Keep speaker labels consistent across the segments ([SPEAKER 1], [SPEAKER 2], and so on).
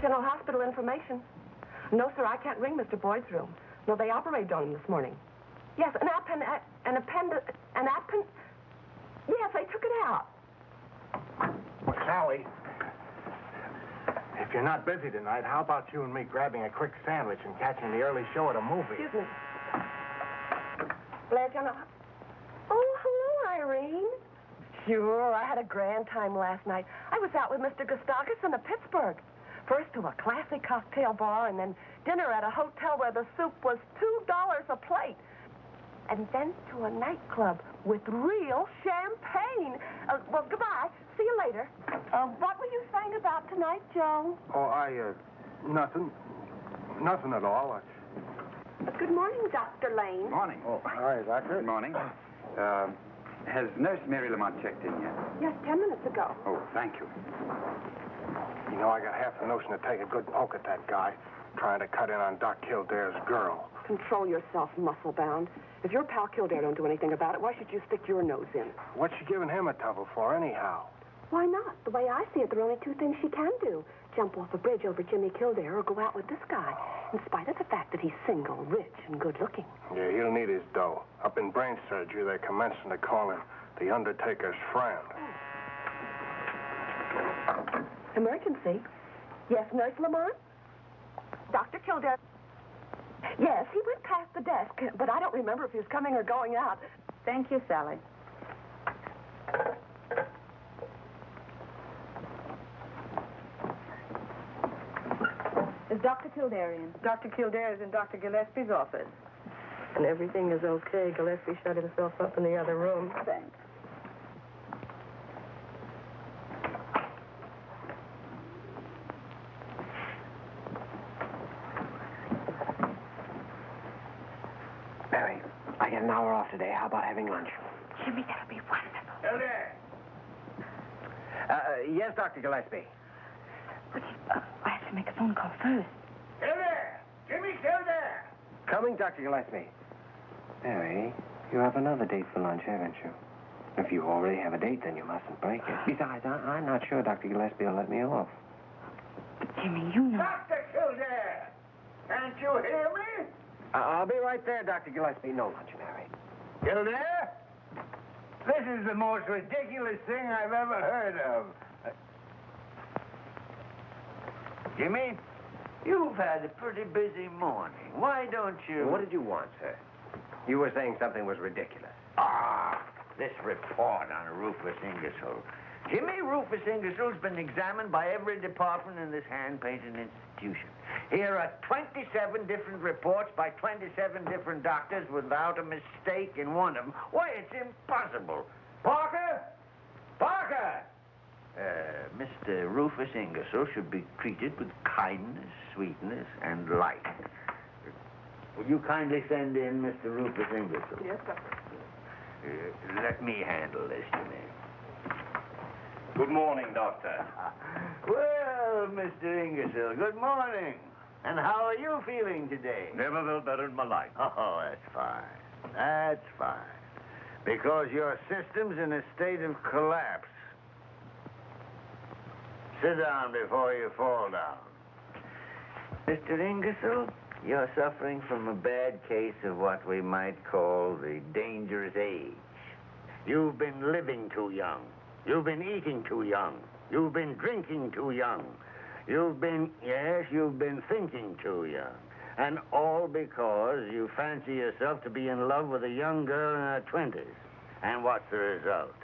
[SPEAKER 1] General Hospital information. No, sir, I can't ring Mr. Boyd's room. No, they operated on him this morning. Yes, yes, they took it out.
[SPEAKER 2] Well, Sally, if you're not busy tonight, how about you and me grabbing a quick sandwich and catching the early show at a movie?
[SPEAKER 1] Excuse me. Blair, General... Oh, hello, Irene. Sure, I had a grand time last night. I was out with Mr. Gustakis in Pittsburgh. First to a classic cocktail bar, and then dinner at a hotel where the soup was $2 a plate. And then to a nightclub with real champagne. Well, goodbye. See you later. What were you saying about tonight, Joe?
[SPEAKER 2] Oh, nothing. Nothing at all.
[SPEAKER 1] Good morning, Dr. Lane.
[SPEAKER 3] Morning.
[SPEAKER 2] Oh, hi, Doctor.
[SPEAKER 3] Good morning. Has Nurse Mary Lamont checked in yet?
[SPEAKER 1] Yes, 10 minutes ago.
[SPEAKER 3] Oh, thank you.
[SPEAKER 2] You know, I got half the notion to take a good poke at that guy trying to cut in on Doc Kildare's girl.
[SPEAKER 1] Control yourself, muscle-bound. If your pal Kildare don't do anything about it, why should you stick your nose in?
[SPEAKER 2] What's she giving him a trouble for, anyhow?
[SPEAKER 1] Why not? The way I see it, there are only two things she can do. Jump off a bridge over Jimmy Kildare or go out with this guy, in spite of the fact that he's single, rich, and good-looking.
[SPEAKER 2] Yeah, he'll need his dough. Up in brain surgery, they're commencing to call him the Undertaker's friend.
[SPEAKER 1] Emergency? Yes, Nurse Lamont? Dr. Kildare? Yes, he went past the desk, but I don't remember if he was coming or going out.
[SPEAKER 4] Thank you, Sally. Is Dr. Kildare in?
[SPEAKER 5] Dr. Kildare is in Dr. Gillespie's office.
[SPEAKER 1] And everything is okay. Gillespie shut himself up in the other room.
[SPEAKER 5] Thanks.
[SPEAKER 6] Mary, I get an hour off today. How about having lunch?
[SPEAKER 1] Jimmy, that'll be wonderful.
[SPEAKER 3] Kildare!
[SPEAKER 6] Yes, Dr. Gillespie.
[SPEAKER 1] But I have to make a phone call first.
[SPEAKER 3] Kildare! Jimmy Kildare!
[SPEAKER 6] Coming, Dr. Gillespie. Mary, you have another date for lunch, haven't you? If you already have a date, then you mustn't break it. Besides, I'm not sure Dr. Gillespie will let me off.
[SPEAKER 1] But, Jimmy, you know...
[SPEAKER 3] Dr. Kildare! Can't you hear me?
[SPEAKER 6] I'll be right there, Dr. Gillespie. No lunch, Mary.
[SPEAKER 3] Kildare? This is the most ridiculous thing I've ever heard of. Jimmy, you've had a pretty busy morning. Why don't you...
[SPEAKER 6] What did you want, sir? You were saying something was ridiculous.
[SPEAKER 3] Ah, this report on Rufus Ingersoll. Jimmy, Rufus Ingersoll's been examined by every department in this hand-painted institution. Here are 27 different reports by 27 different doctors without a mistake in one of them. Why, it's impossible. Parker! Parker! Mr. Rufus Ingersoll should be treated with kindness, sweetness, and light. Will you kindly send in Mr. Rufus Ingersoll?
[SPEAKER 5] Yes, sir.
[SPEAKER 3] Let me handle this, Jimmy.
[SPEAKER 7] Good morning, Doctor.
[SPEAKER 3] Well, Mr. Ingersoll, good morning. And how are you feeling today?
[SPEAKER 7] Never felt better in my life.
[SPEAKER 3] Oh, that's fine. That's fine. Because your system's in a state of collapse. Sit down before you fall down. Mr. Ingersoll, you're suffering from a bad case of what we might call the dangerous age. You've been living too young. You've been eating too young. You've been drinking too young. You've been thinking too young. And all because you fancy yourself to be in love with a young girl in her 20s. And what's the result?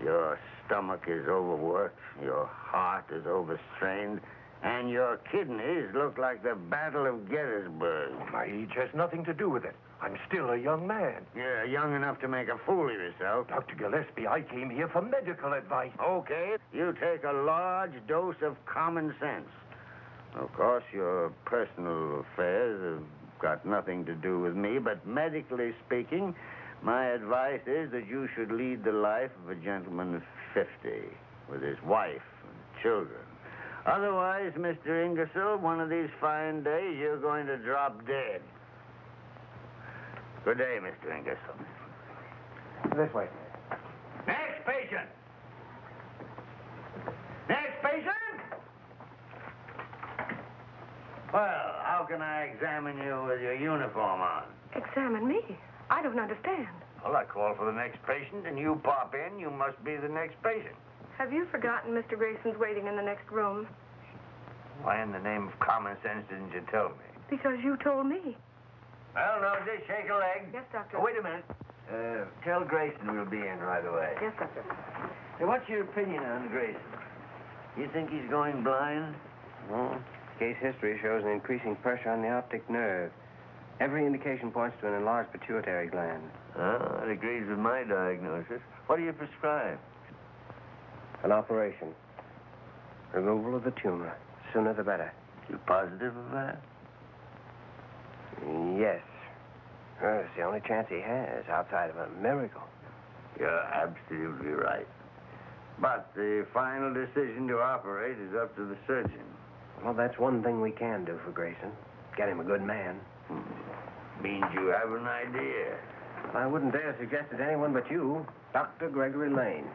[SPEAKER 3] Your stomach is overworked, your heart is overstrained, and your kidneys look like the Battle of Gettysburg.
[SPEAKER 2] My age has nothing to do with it. I'm still a young man.
[SPEAKER 3] You're young enough to make a fool of yourself.
[SPEAKER 2] Dr. Gillespie, I came here for medical advice.
[SPEAKER 3] Okay, you take a large dose of common sense. Of course, your personal affairs have got nothing to do with me, but medically speaking, my advice is that you should lead the life of a gentleman of 50, with his wife and children. Otherwise, Mr. Ingersoll, one of these fine days, you're going to drop dead. Good day, Mr. Ingersoll.
[SPEAKER 2] This way.
[SPEAKER 3] Next patient! Next patient! Well, how can I examine you with your uniform on?
[SPEAKER 1] Examine me? I don't understand.
[SPEAKER 3] Well, I call for the next patient, and you pop in. You must be the next patient.
[SPEAKER 1] Have you forgotten Mr. Grayson's waiting in the next room?
[SPEAKER 3] Why in the name of common sense didn't you tell me?
[SPEAKER 1] Because you told me.
[SPEAKER 3] Well, no, just shake a leg.
[SPEAKER 1] Yes, Doctor.
[SPEAKER 3] Oh, wait a minute. Tell Grayson we'll be in right away.
[SPEAKER 1] Yes, Doctor.
[SPEAKER 3] Hey, what's your opinion on Grayson? You think he's going blind?
[SPEAKER 6] Well, case history shows an increasing pressure on the optic nerve. Every indication points to an enlarged pituitary gland.
[SPEAKER 3] Oh, that agrees with my diagnosis. What do you prescribe?
[SPEAKER 6] An operation. Removal of the tumor. Sooner the better.
[SPEAKER 3] You positive of that?
[SPEAKER 6] Yes. Well, it's the only chance he has outside of a miracle.
[SPEAKER 3] You're absolutely right. But the final decision to operate is up to the surgeon.
[SPEAKER 6] Well, that's one thing we can do for Grayson. Get him a good man.
[SPEAKER 3] Means you have an idea.
[SPEAKER 6] I wouldn't dare suggest it to anyone but you, Dr. Gregory Lane.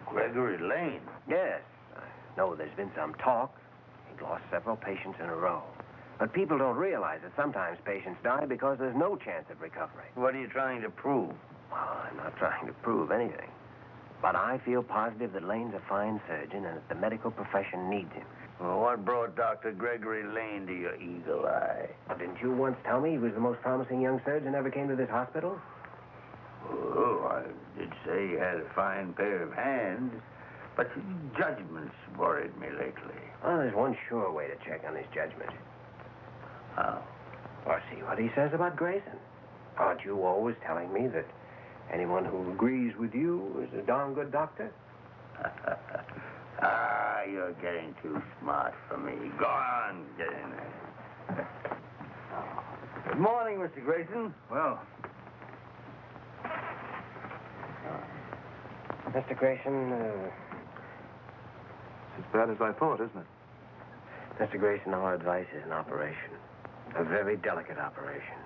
[SPEAKER 3] Gregory Lane?
[SPEAKER 6] Yes. I know there's been some talk. He's lost several patients in a row. But people don't realize that sometimes patients die because there's no chance of recovery.
[SPEAKER 3] What are you trying to prove?
[SPEAKER 6] Well, I'm not trying to prove anything. But I feel positive that Lane's a fine surgeon and that the medical profession needs him.
[SPEAKER 3] Well, what brought Dr. Gregory Lane to your eagle eye?
[SPEAKER 6] Well, didn't you once tell me he was the most promising young surgeon ever came to this hospital?
[SPEAKER 3] Oh, I did say he had a fine pair of hands, but his judgment's worried me lately.
[SPEAKER 6] Well, there's one sure way to check on his judgment.
[SPEAKER 3] How?
[SPEAKER 6] Or see what he says about Grayson. Aren't you always telling me that anyone who agrees with you is a darn good doctor?
[SPEAKER 3] You're getting too smart for me. Go on, get in there. Good morning, Mr. Grayson.
[SPEAKER 2] Well,
[SPEAKER 6] Mr. Grayson,
[SPEAKER 2] it's as bad as I thought, isn't it?
[SPEAKER 6] Mr. Grayson, our advice is an operation. A very delicate operation.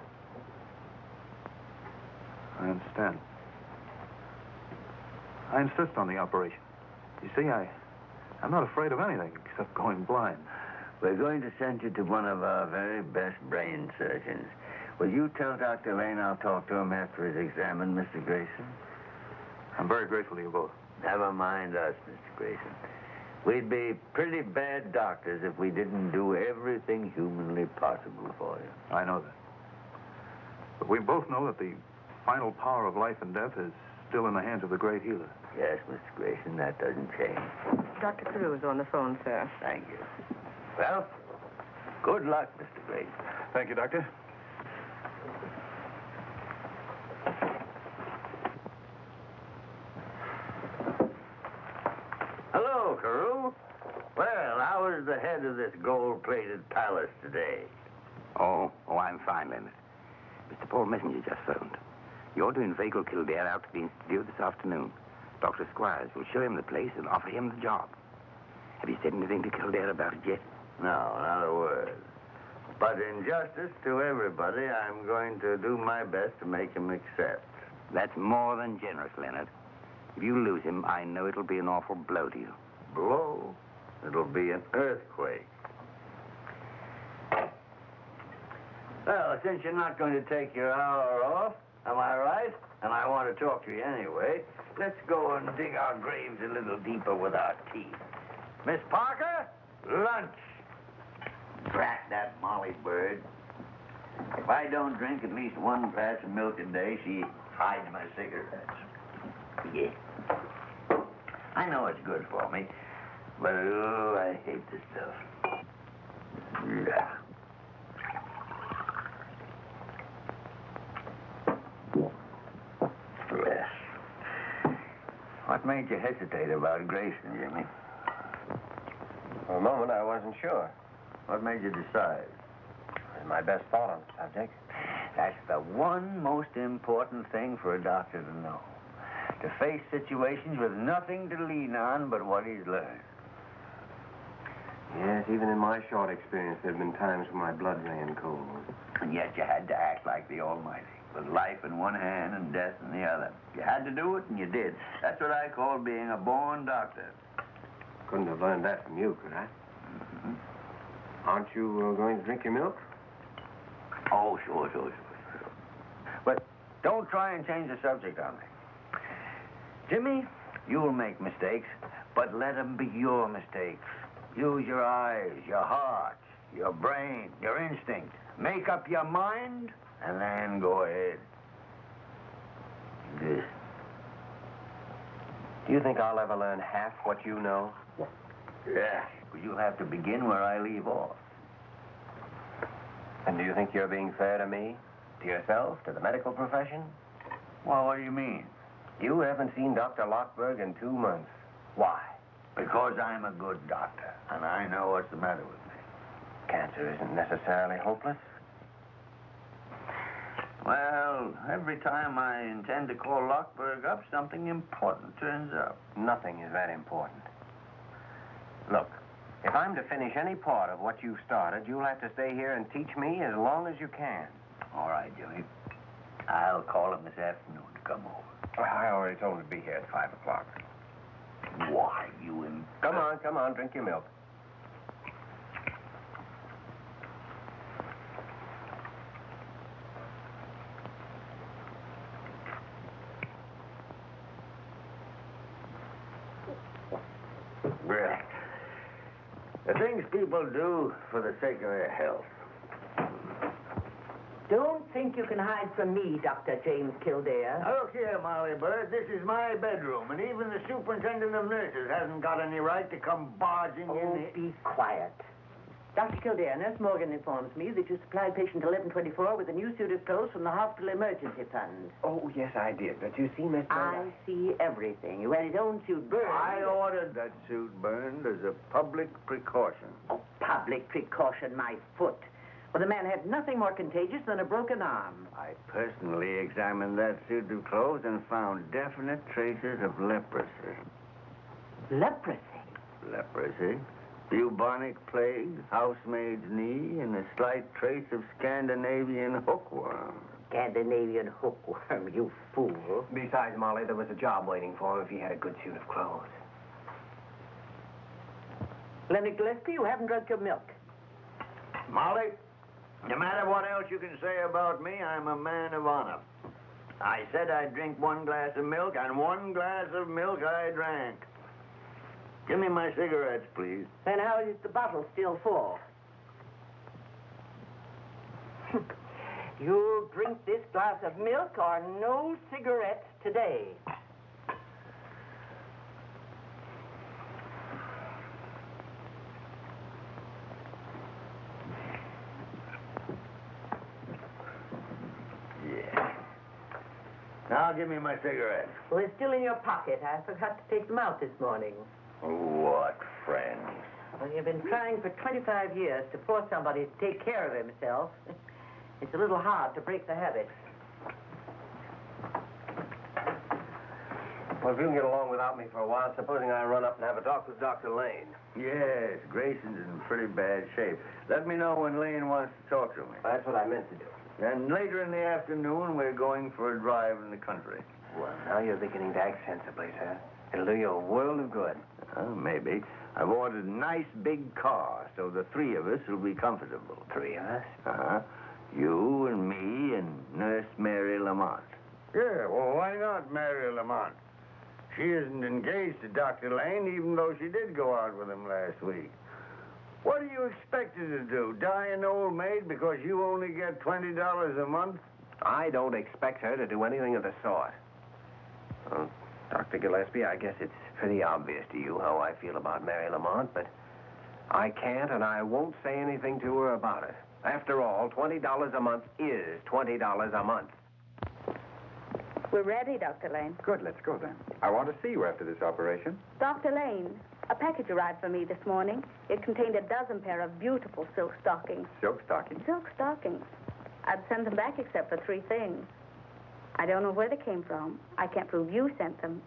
[SPEAKER 2] I understand. I insist on the operation. You see, I'm not afraid of anything except going blind.
[SPEAKER 3] We're going to send you to one of our very best brain surgeons. Will you tell Dr. Lane I'll talk to him after he's examined, Mr. Grayson?
[SPEAKER 2] I'm very grateful to you both.
[SPEAKER 3] Never mind us, Mr. Grayson. We'd be pretty bad doctors if we didn't do everything humanly possible for you.
[SPEAKER 2] I know that. But we both know that the final power of life and death is still in the hands of the great healer.
[SPEAKER 3] Yes, Mr. Grayson, that doesn't change.
[SPEAKER 5] Dr. Carew is on the phone, sir.
[SPEAKER 3] Thank you. Well, good luck, Mr. Grayson.
[SPEAKER 2] Thank you, Doctor.
[SPEAKER 3] Hello, Carew. Well, how is the head of this gold-plated palace today?
[SPEAKER 8] Oh, I'm fine, Leonard. Mr. Paul Messenger just phoned. You're to inveigle Kildare out to the Institute this afternoon. Dr. Squires will show him the place and offer him the job. Have you said anything to Kildare about it yet?
[SPEAKER 3] No, not a word. But in justice to everybody, I'm going to do my best to make him accept.
[SPEAKER 8] That's more than generous, Leonard. If you lose him, I know it'll be an awful blow to you.
[SPEAKER 3] Blow? It'll be an earthquake. Well, since you're not going to take your hour off, am I right? And I want to talk to you anyway. Let's go and dig our graves a little deeper with our teeth. Miss Parker, lunch. Drat that Molly bird. If I don't drink at least one glass of milk a day, she hides my cigarettes. Yeah. I know it's good for me, but oh, I hate this stuff. Yeah. Yes. What made you hesitate about Grayson, Jimmy?
[SPEAKER 6] For a moment, I wasn't sure.
[SPEAKER 3] What made you decide?
[SPEAKER 6] It was my best thought on the subject.
[SPEAKER 3] That's the one most important thing for a doctor to know. To face situations with nothing to lean on but what he's learned.
[SPEAKER 6] Yes, even in my short experience, there have been times when my blood ran cold.
[SPEAKER 3] And yet you had to act like the Almighty, with life in one hand and death in the other. You had to do it, and you did. That's what I call being a born doctor.
[SPEAKER 6] Couldn't have learned that from you, could I?
[SPEAKER 3] Mm-hmm.
[SPEAKER 6] Aren't you going to drink your milk?
[SPEAKER 3] Oh, sure. But don't try and change the subject on me. Jimmy, you'll make mistakes, but let them be your mistakes. Use your eyes, your heart, your brain, your instinct. Make up your mind, and then go ahead. This.
[SPEAKER 6] Do you think I'll ever learn half what you know?
[SPEAKER 3] Yeah, but you'll have to begin where I leave off.
[SPEAKER 6] And do you think you're being fair to me? To yourself? To the medical profession?
[SPEAKER 3] Well, what do you mean?
[SPEAKER 6] You haven't seen Dr. Lockberg in 2 months. Why?
[SPEAKER 3] Because I'm a good doctor, and I know what's the matter with me.
[SPEAKER 6] Cancer isn't necessarily hopeless.
[SPEAKER 3] Well, every time I intend to call Lockberg up, something important turns up.
[SPEAKER 6] Nothing is that important. Look, if I'm to finish any part of what you've started, you'll have to stay here and teach me as long as you can.
[SPEAKER 3] All right, Jimmy. I'll call him this afternoon to come over.
[SPEAKER 6] Well, I already told him to be here at 5 o'clock.
[SPEAKER 3] Why, you
[SPEAKER 6] Come on, drink your milk.
[SPEAKER 3] Really? The things people do for the sake of their health.
[SPEAKER 9] Don't think you can hide from me, Dr. James Kildare.
[SPEAKER 3] Now, look here, Molly Bird. This is my bedroom, and even the superintendent of nurses hasn't got any right to come barging in here.
[SPEAKER 9] Be quiet. Dr. Kildare, Nurse Morgan informs me that you supplied patient 1124 with a new suit of clothes from the hospital emergency fund.
[SPEAKER 6] Oh, yes, I did. But you see, Miss
[SPEAKER 9] I see everything. You had his own suit burned.
[SPEAKER 3] I ordered that suit burned as a public precaution.
[SPEAKER 9] Oh, public precaution, my foot. Well, the man had nothing more contagious than a broken arm.
[SPEAKER 3] I personally examined that suit of clothes and found definite traces of leprosy.
[SPEAKER 9] Leprosy?
[SPEAKER 3] Leprosy? Bubonic plague, housemaid's knee, and a slight trace of Scandinavian hookworm.
[SPEAKER 9] Scandinavian hookworm, you fool.
[SPEAKER 6] Besides, Molly, there was a job waiting for him if he had a good suit of clothes.
[SPEAKER 9] Leonard Gillespie, you haven't drunk your milk.
[SPEAKER 3] Molly, no matter what else you can say about me, I'm a man of honor. I said I'd drink 1 glass of milk, and 1 glass of milk I drank. Give me my cigarettes, please.
[SPEAKER 9] Then how is the bottle still full? You'll drink this glass of milk or no cigarettes today.
[SPEAKER 3] Yeah. Now give me my cigarettes.
[SPEAKER 9] Well, they're still in your pocket. I forgot to take them out this morning.
[SPEAKER 3] What friends?
[SPEAKER 9] Well, you've been trying for 25 years to force somebody to take care of himself. It's a little hard to break the habit.
[SPEAKER 6] Well, if you can get along without me for a while, supposing I run up and have a talk with Dr. Lane.
[SPEAKER 3] Yes, Grayson's in pretty bad shape. Let me know when Lane wants to talk to me.
[SPEAKER 6] That's what I meant to do.
[SPEAKER 3] And later in the afternoon, we're going for a drive in the country.
[SPEAKER 6] Well, now you're beginning to act sensibly, sir. It'll do you a world of good.
[SPEAKER 3] Maybe. I've ordered a nice big car, so the 3 of us will be comfortable.
[SPEAKER 6] 3 of us?
[SPEAKER 3] Uh-huh. You and me and Nurse Mary Lamont. Yeah, well, why not Mary Lamont? She isn't engaged to Dr. Lane, even though she did go out with him last week. What do you expect her to do? Die an old maid because you only get $20 a month?
[SPEAKER 6] I don't expect her to do anything of the sort. Well, Dr. Gillespie, I guess it's pretty obvious to you how I feel about Mary Lamont, but I can't and I won't say anything to her about it. After all, $20 a month is $20 a month.
[SPEAKER 4] We're ready, Dr. Lane.
[SPEAKER 10] Good, let's go then. I want to see you after this operation.
[SPEAKER 4] Dr. Lane, a package arrived for me this morning. It contained a dozen pair of beautiful silk stockings.
[SPEAKER 10] Silk stockings?
[SPEAKER 4] Silk stockings. I'd sent them back except for 3 things. I don't know where they came from. I can't prove you sent them.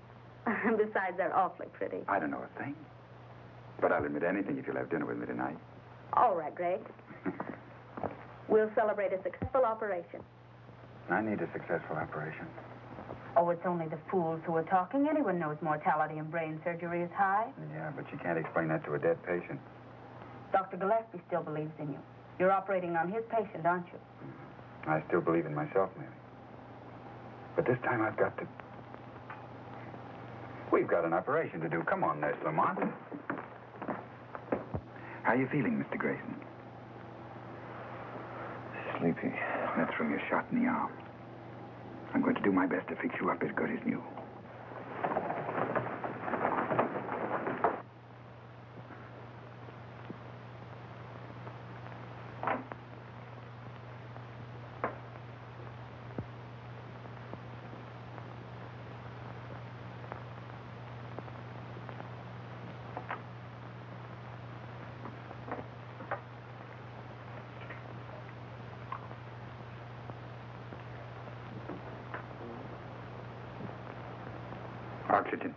[SPEAKER 4] Besides, they're awfully pretty.
[SPEAKER 10] I don't know a thing. But I'll admit anything if you'll have dinner with me tonight.
[SPEAKER 4] All right, Greg. We'll celebrate a successful operation.
[SPEAKER 10] I need a successful operation.
[SPEAKER 11] Oh, it's only the fools who are talking. Anyone knows mortality in brain surgery is high.
[SPEAKER 10] Yeah, but you can't explain that to a dead patient.
[SPEAKER 11] Dr. Gillespie still believes in you. You're operating on his patient, aren't you?
[SPEAKER 10] I still believe in myself, Mary. But this time I've got to... We've got an operation to do. Come on, Nurse Lamont. How are you feeling, Mr. Grayson? Sleepy. That's from your shot in the arm. I'm going to do my best to fix you up as good as new. Oxygen.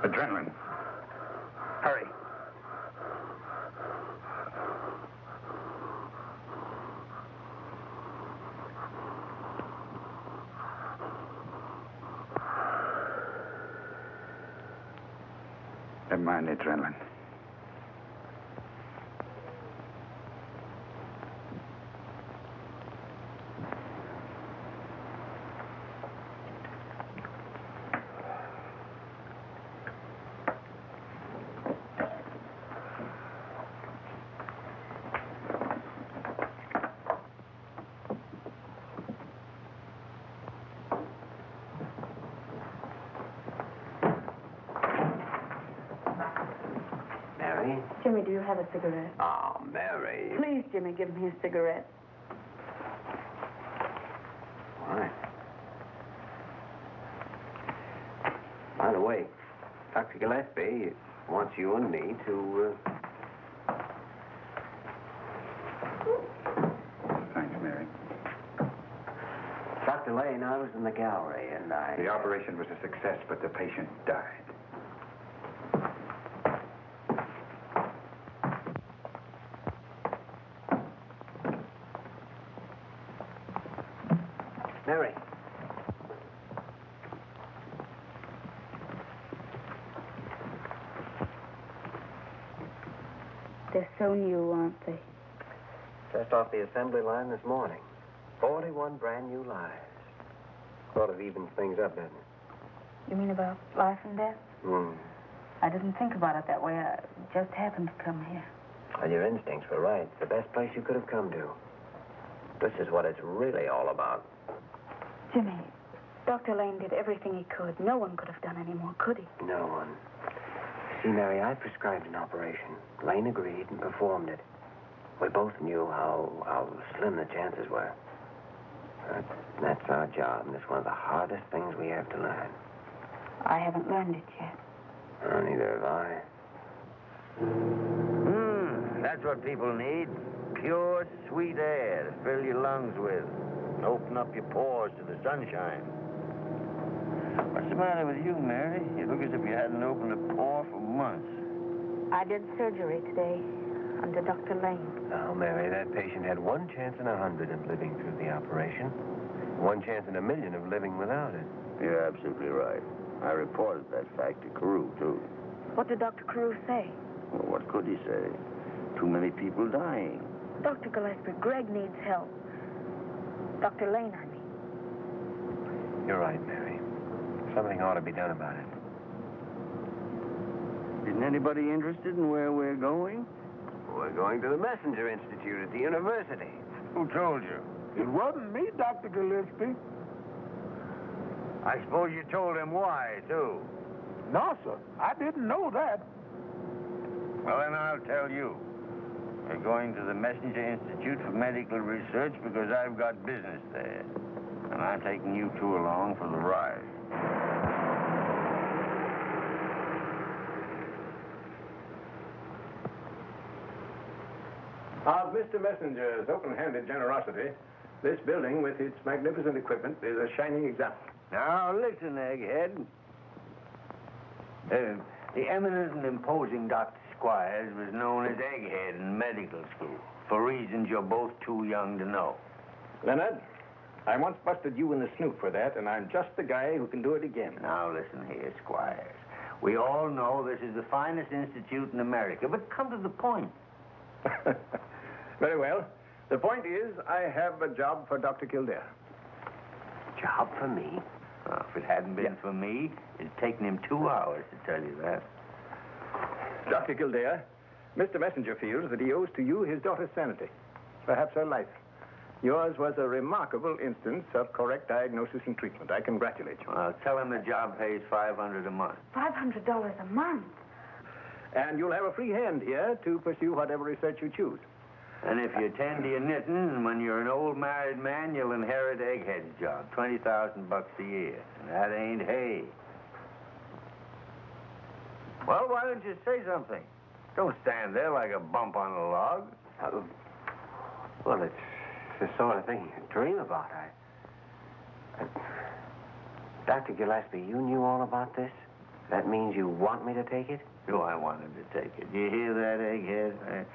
[SPEAKER 10] Adrenaline. Hurry. Never mind the adrenaline.
[SPEAKER 4] Jimmy, do you have a cigarette?
[SPEAKER 6] Oh, Mary.
[SPEAKER 4] Please, Jimmy, give me a cigarette.
[SPEAKER 6] Why? By the way, Dr. Gillespie wants you and me to,
[SPEAKER 10] Thanks, Mary.
[SPEAKER 6] Dr. Lane, I was in the gallery, and
[SPEAKER 10] The operation was a success, but the patient died.
[SPEAKER 6] Mary.
[SPEAKER 4] They're so new, aren't they?
[SPEAKER 6] Just off the assembly line this morning. 41 brand new lives. Sort of evens things up, doesn't it?
[SPEAKER 11] You mean about life and death? I didn't think about it that way. I just happened to come here.
[SPEAKER 6] Well, your instincts were right. It's the best place you could have come to. This is what it's really all about.
[SPEAKER 11] Jimmy, Dr. Lane did everything he could. No one could have done any more, could he?
[SPEAKER 6] No one. See, Mary, I prescribed an operation. Lane agreed and performed it. We both knew how slim the chances were. But that's our job, and it's one of the hardest things we have to learn.
[SPEAKER 11] I haven't learned it yet.
[SPEAKER 6] Neither have I.
[SPEAKER 3] That's what people need. Pure, sweet air to fill your lungs with. And open up your pores to the sunshine. What's the matter with you, Mary? You look as if you hadn't opened a pore for months.
[SPEAKER 11] I did surgery today under Dr. Lane.
[SPEAKER 6] Now, Mary, that patient had 1 chance in 100 of living through the operation. 1 chance in 1,000,000 of living without it.
[SPEAKER 3] You're absolutely right. I reported that fact to Carew, too.
[SPEAKER 11] What did Dr. Carew say?
[SPEAKER 3] Well, what could he say? Too many people dying.
[SPEAKER 11] Dr. Gillespie, Greg needs help. Dr. Lane, I mean.
[SPEAKER 6] You're right, Mary. Something ought to be done about it.
[SPEAKER 3] Isn't anybody interested in where we're going?
[SPEAKER 6] We're going to the Messenger Institute at the university.
[SPEAKER 3] Who told you?
[SPEAKER 2] It wasn't me, Dr. Gillespie.
[SPEAKER 3] I suppose you told him why, too.
[SPEAKER 2] No, sir. I didn't know that.
[SPEAKER 3] Well, then I'll tell you. We're going to the Messenger Institute for Medical Research because I've got business there. And I'm taking you two along for the ride.
[SPEAKER 6] Of Mr. Messenger's open-handed generosity, this building with its magnificent equipment is a shining example.
[SPEAKER 3] Now, listen, Egghead. The eminent and imposing Dr. Squires was known as Egghead in medical school, for reasons you're both too young to know.
[SPEAKER 6] Leonard, I once busted you in the snoot for that, and I'm just the guy who can do it again.
[SPEAKER 3] Now, listen here, Squires. We all know this is the finest institute in America, but come to the point.
[SPEAKER 6] Very well. The point is, I have a job for Dr. Kildare.
[SPEAKER 3] Job for me? Well, if it hadn't been for me, it'd taken him 2 hours to tell you that.
[SPEAKER 6] Dr. Kildare, Mr. Messenger feels that he owes to you his daughter's sanity, perhaps her life. Yours was a remarkable instance of correct diagnosis and treatment. I congratulate you.
[SPEAKER 3] Well, tell him the job pays $500 a month.
[SPEAKER 11] $500 a month?
[SPEAKER 6] And you'll have a free hand here to pursue whatever research you choose.
[SPEAKER 3] And if you tend to your knitting, when you're an old married man, you'll inherit Egghead's job, $20,000 a year. And that ain't hay. Well, why don't you say something? Don't stand there like a bump on a log.
[SPEAKER 6] Well, it's the sort of thing you dream about. Dr. Gillespie, you knew all about this? That means you want me to take it?
[SPEAKER 3] Do I want him to take it? You hear that, Egghead?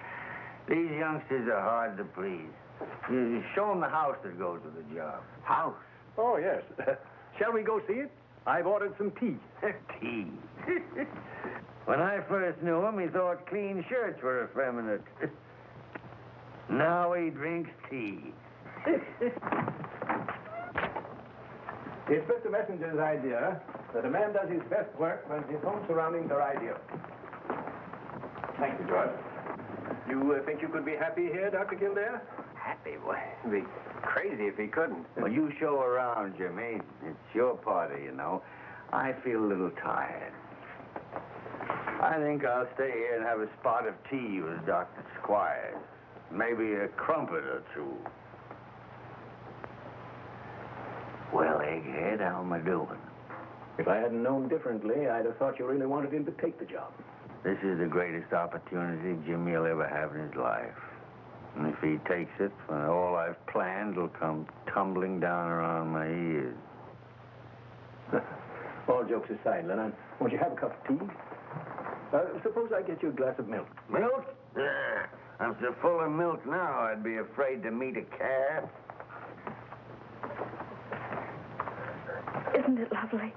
[SPEAKER 3] These youngsters are hard to please. You show them the house that goes with the job.
[SPEAKER 6] House? Oh, yes. Shall we go see it? I've ordered some tea.
[SPEAKER 3] Tea? When I first knew him, he thought clean shirts were effeminate. Now he drinks tea.
[SPEAKER 6] It's Mr. Messenger's idea that a man does his best work when his home surroundings are ideal. Thank you, George. You think you could be happy here, Dr. Kildare?
[SPEAKER 12] Happy? Well, he'd be crazy if he couldn't.
[SPEAKER 3] Well, you show around, Jimmy. It's your party, you know. I feel a little tired. I think I'll stay here and have a spot of tea with Dr. Squires. Maybe a crumpet or two. Well, Egghead, how am I doing?
[SPEAKER 6] If I hadn't known differently, I'd have thought you really wanted him to take the job.
[SPEAKER 3] This is the greatest opportunity Jimmy will ever have in his life. And if he takes it, all I've planned will come tumbling down around my ears.
[SPEAKER 6] All jokes aside, Leonard, won't you have a cup of tea? Suppose I get you a glass of milk.
[SPEAKER 3] Milk? I'm so full of milk now, I'd be afraid to meet a calf.
[SPEAKER 11] Isn't it lovely?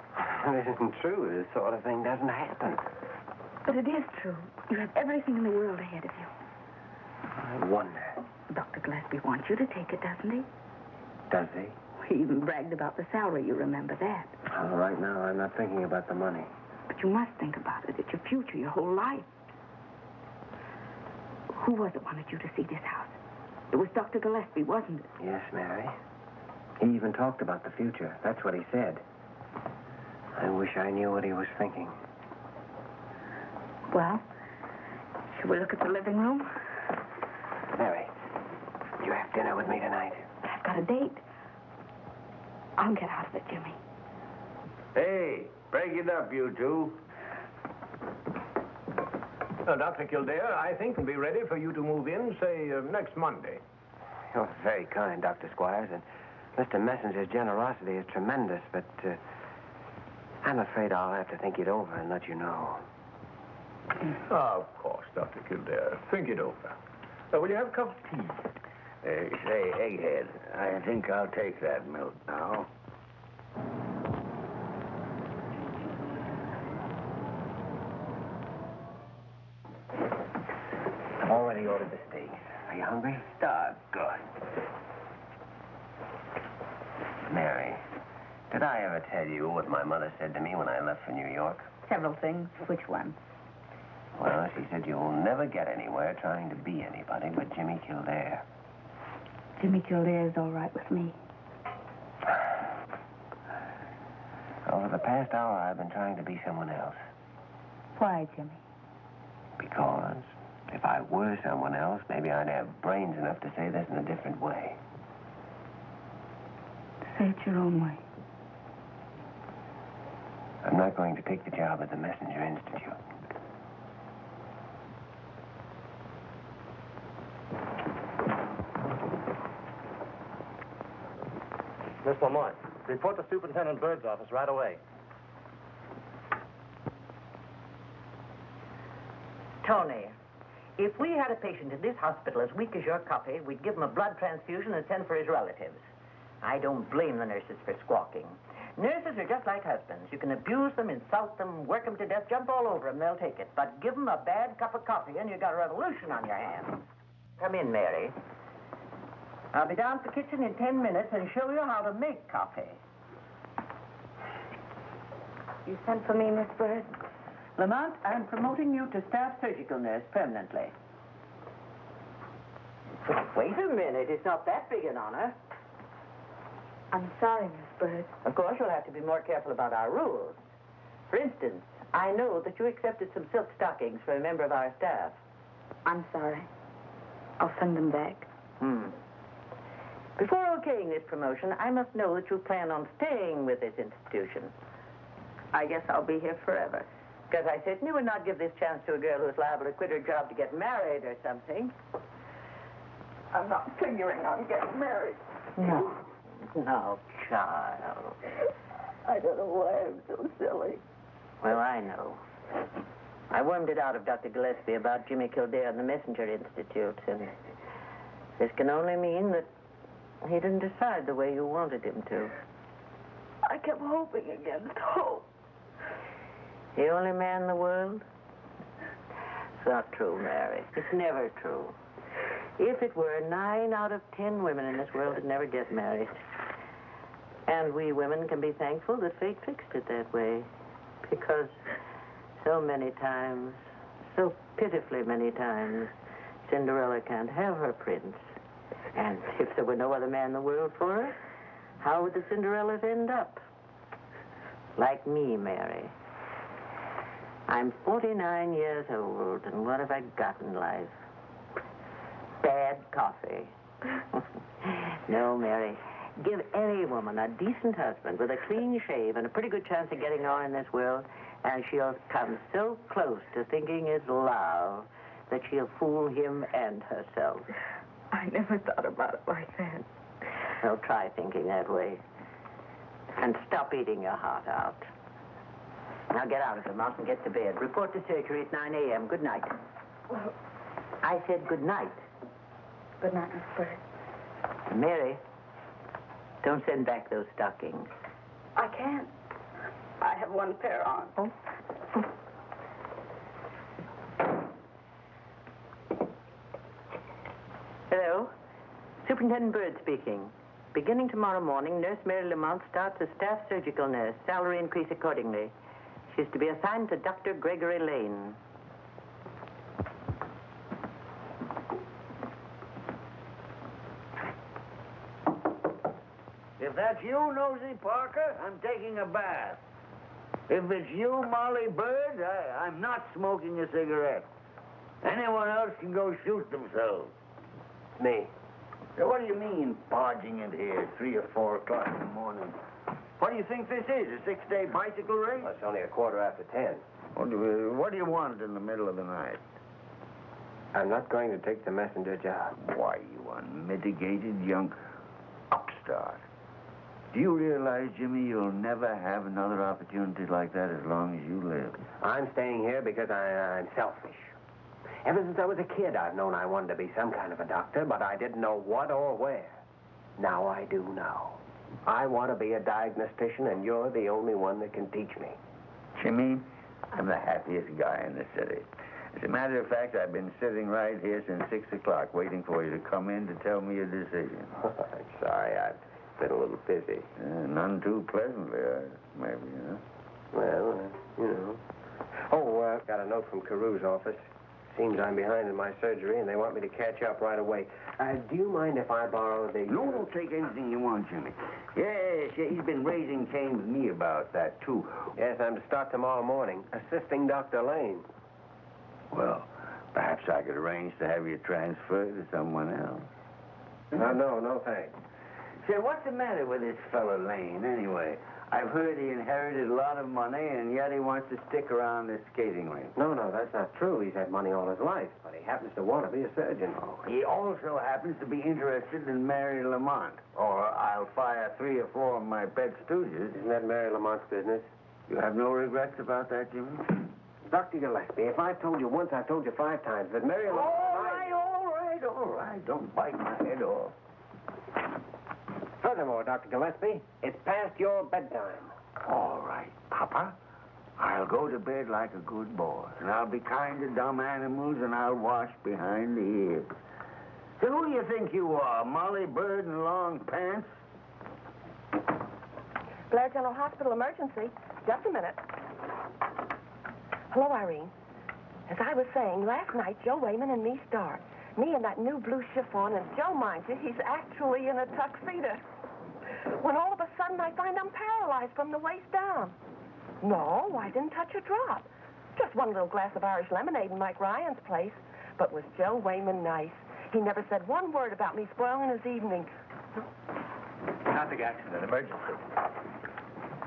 [SPEAKER 12] It isn't true. This sort of thing doesn't happen.
[SPEAKER 11] But it is true. You have everything in the world ahead of you.
[SPEAKER 12] I wonder.
[SPEAKER 11] Dr. Gillespie wants you to take it, doesn't he?
[SPEAKER 12] Does he?
[SPEAKER 11] He even bragged about the salary. You remember that.
[SPEAKER 12] Well, right now, I'm not thinking about the money.
[SPEAKER 11] But you must think about it. It's your future, your whole life. Who was it wanted you to see this house? It was Dr. Gillespie, wasn't it?
[SPEAKER 12] Yes, Mary. He even talked about the future. That's what he said. I wish I knew what he was thinking.
[SPEAKER 11] Well, shall we look at the living room?
[SPEAKER 12] Mary, you have dinner with me tonight.
[SPEAKER 11] I've got a date. I'll get out of it, Jimmy.
[SPEAKER 3] Hey, break it up, you two.
[SPEAKER 6] Dr. Kildare, I think we'll be ready for you to move in, say, next Monday.
[SPEAKER 12] You're very kind, Dr. Squires, and Mr. Messenger's generosity is tremendous, but I'm afraid I'll have to think it over and let you know.
[SPEAKER 6] Of course, Dr. Kildare. Think it over. Will you have a cup of tea?
[SPEAKER 3] Say, Egghead, I think I'll take that milk now.
[SPEAKER 12] I've already ordered the steaks. Are you hungry?
[SPEAKER 3] Doggone.
[SPEAKER 12] Mary, did I ever tell you what my mother said to me when I left for New York?
[SPEAKER 4] Several things. Which one?
[SPEAKER 12] Well, she said you'll never get anywhere trying to be anybody but Jimmy Kildare.
[SPEAKER 4] Jimmy Kildare is all right with me.
[SPEAKER 12] Over the past hour, I've been trying to be someone else.
[SPEAKER 4] Why, Jimmy?
[SPEAKER 12] Because if I were someone else, maybe I'd have brains enough to say this in a different way.
[SPEAKER 4] Say it your own way.
[SPEAKER 12] I'm not going to take the job at the Messenger Institute.
[SPEAKER 13] Miss Lamont, report to Superintendent Bird's office right away.
[SPEAKER 9] Tony, if we had a patient in this hospital as weak as your copy, we'd give him a blood transfusion and send for his relatives. I don't blame the nurses for squawking. Nurses are just like husbands. You can abuse them, insult them, work them to death, jump all over them, they'll take it. But give them a bad cup of coffee and you got a revolution on your hands. Come in, Mary. I'll be down at the kitchen in 10 minutes and show you how to make coffee.
[SPEAKER 11] You sent for me, Miss Bird?
[SPEAKER 9] Lamont, I'm promoting you to staff surgical nurse permanently. Wait a minute. It's not that big an honor.
[SPEAKER 11] I'm sorry, Miss Bird.
[SPEAKER 9] Of course, you'll have to be more careful about our rules. For instance, I know that you accepted some silk stockings for a member of our staff.
[SPEAKER 11] I'm sorry. I'll send them back.
[SPEAKER 9] Before okaying this promotion, I must know that you plan on staying with this institution.
[SPEAKER 11] I guess I'll be here forever.
[SPEAKER 9] Because I certainly would not give this chance to a girl who's liable to quit her job to get married or something.
[SPEAKER 11] I'm not figuring on getting married.
[SPEAKER 9] No. No, child.
[SPEAKER 11] I don't know why I'm so silly.
[SPEAKER 9] Well, I know. I wormed it out of Dr. Gillespie about Jimmy Kildare and the Messenger Institute, and this can only mean that he didn't decide the way you wanted him to.
[SPEAKER 11] I kept hoping against hope.
[SPEAKER 9] The only man in the world? It's not true, Mary. It's never true. If it were, 9 out of 10 women in this world would never get married. And we women can be thankful that fate fixed it that way. Because so many times, so pitifully many times, Cinderella can't have her prince. And if there were no other man in the world for her, how would the Cinderellas end up? Like me, Mary. I'm 49 years old, and what have I got in life? Bad coffee. No, Mary. Give any woman a decent husband with a clean shave and a pretty good chance of getting on in this world, and she'll come so close to thinking it's love that she'll fool him and herself.
[SPEAKER 11] I never thought about it like that.
[SPEAKER 9] Well, try thinking that way. And stop eating your heart out. Now get out of the mouse and get to bed. Report to surgery at 9 a.m. Good night.
[SPEAKER 11] Well,
[SPEAKER 9] I said good night.
[SPEAKER 11] good night, Miss Bird.
[SPEAKER 9] Mary, don't send back those stockings.
[SPEAKER 11] I can't. I have one pair on.
[SPEAKER 9] Oh. Hello. Superintendent Bird speaking. Beginning tomorrow morning, Nurse Mary Lamont starts as staff surgical nurse. Salary increase accordingly. She's to be assigned to Dr. Gregory Lane.
[SPEAKER 3] If that's you, Nosy Parker, I'm taking a bath. If it's you, Molly Bird, I'm not smoking a cigarette. Anyone else can go shoot themselves.
[SPEAKER 6] Me.
[SPEAKER 3] So what do you mean, barging in here at 3 or 4 o'clock in the morning? What do you think this is, a 6-day bicycle race?
[SPEAKER 6] Well, it's only 10:15.
[SPEAKER 3] What do you want in the middle of the night?
[SPEAKER 6] I'm not going to take the messenger job.
[SPEAKER 3] Why, you unmitigated young upstart. Do you realize, Jimmy, you'll never have another opportunity like that as long as you live?
[SPEAKER 6] I'm staying here because I'm selfish. Ever since I was a kid, I've known I wanted to be some kind of a doctor, but I didn't know what or where. Now I do know. I want to be a diagnostician, and you're the only one that can teach me.
[SPEAKER 3] Jimmy, I'm the happiest guy in the city. As a matter of fact, I've been sitting right here since 6 o'clock waiting for you to come in to tell me your decision.
[SPEAKER 6] I'm sorry, I've been a little busy.
[SPEAKER 3] None too pleasantly, maybe, you know.
[SPEAKER 6] Well, you know. Oh, got a note from Carew's office. Seems I'm behind in my surgery, and they want me to catch up right away. Do you mind if I borrow the...
[SPEAKER 3] No, take anything you want, Jimmy. Yes, he's been raising Cain with me about that, too.
[SPEAKER 6] Yes, I'm to start tomorrow morning, assisting Dr. Lane.
[SPEAKER 3] Well, perhaps I could arrange to have you transferred to someone else.
[SPEAKER 6] No, thanks.
[SPEAKER 3] Say, what's the matter with this fellow Lane, anyway? I've heard he inherited a lot of money, and yet he wants to stick around this skating rink.
[SPEAKER 12] No, that's not true. He's had money all his life, but he happens to want to be a surgeon.
[SPEAKER 3] Oh, he also happens to be interested in Mary Lamont, or I'll fire 3 or 4 of my pet stooges.
[SPEAKER 12] Isn't that Mary Lamont's business?
[SPEAKER 3] You have no regrets about that, Jimmy?
[SPEAKER 12] Dr. Gillespie, if I've told you once, I've told you 5 times that Mary Lamont...
[SPEAKER 3] All right. Don't bite my head off.
[SPEAKER 12] Furthermore, Dr. Gillespie, it's past your bedtime.
[SPEAKER 3] All right, Papa. I'll go to bed like a good boy, and I'll be kind to dumb animals, and I'll wash behind the ears. So who do you think you are, Molly Bird in long pants?
[SPEAKER 1] Blair General Hospital emergency. Just a minute. Hello, Irene. As I was saying, last night, Joe Wayman and me starred. Me in that new blue chiffon, and Joe, mind you, he's actually in a tuxedo. When all of a sudden I find I'm paralyzed from the waist down. No, I didn't touch a drop. Just one little glass of Irish lemonade in Mike Ryan's place. But was Joe Wayman nice? He never said one word about me spoiling his evening.
[SPEAKER 13] Traffic accident, emergency.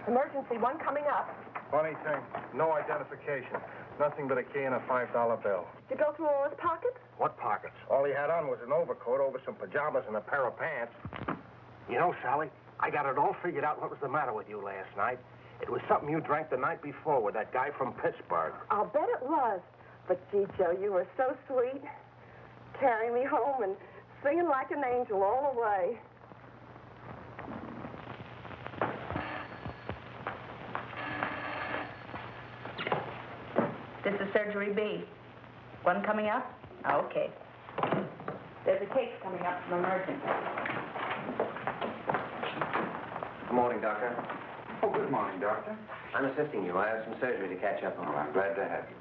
[SPEAKER 1] Emergency, one coming up.
[SPEAKER 2] Funny thing, no identification. Nothing but a key and a $5 bill.
[SPEAKER 1] Did you go through all his pockets?
[SPEAKER 2] What pockets? All he had on was an overcoat over some pajamas and a pair of pants. You know, Sally, I got it all figured out what was the matter with you last night. It was something you drank the night before with that guy from Pittsburgh.
[SPEAKER 1] I'll bet it was. But, gee, Joe, you were so sweet. Carrying me home and singing like an angel all the way.
[SPEAKER 4] This is Surgery B. One coming up? Okay. There's a case coming up from emergency.
[SPEAKER 12] Good morning, Doctor.
[SPEAKER 2] Oh, good morning, Doctor.
[SPEAKER 12] I'm assisting you. I have some surgery to catch up on.
[SPEAKER 10] I'm glad to have you.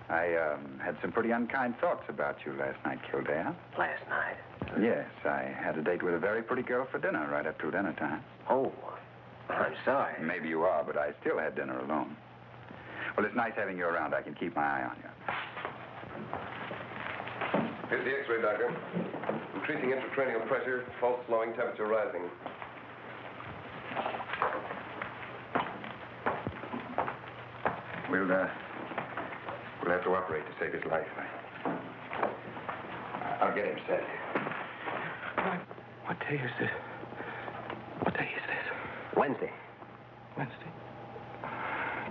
[SPEAKER 10] I had some pretty unkind thoughts about you last night, Kildare.
[SPEAKER 12] Last night?
[SPEAKER 10] Yes, I had a date with a very pretty girl for dinner right up to dinner time.
[SPEAKER 12] Oh, I'm sorry.
[SPEAKER 10] Maybe you are, but I still had dinner alone. Well, it's nice having you around. I can keep my eye on you.
[SPEAKER 14] Here's the X-ray, Doctor. Increasing intracranial pressure, pulse slowing, temperature rising.
[SPEAKER 10] We'll have to operate to save his life. I'll get him set.
[SPEAKER 8] What day is this? What day is this?
[SPEAKER 12] Wednesday.
[SPEAKER 8] Wednesday.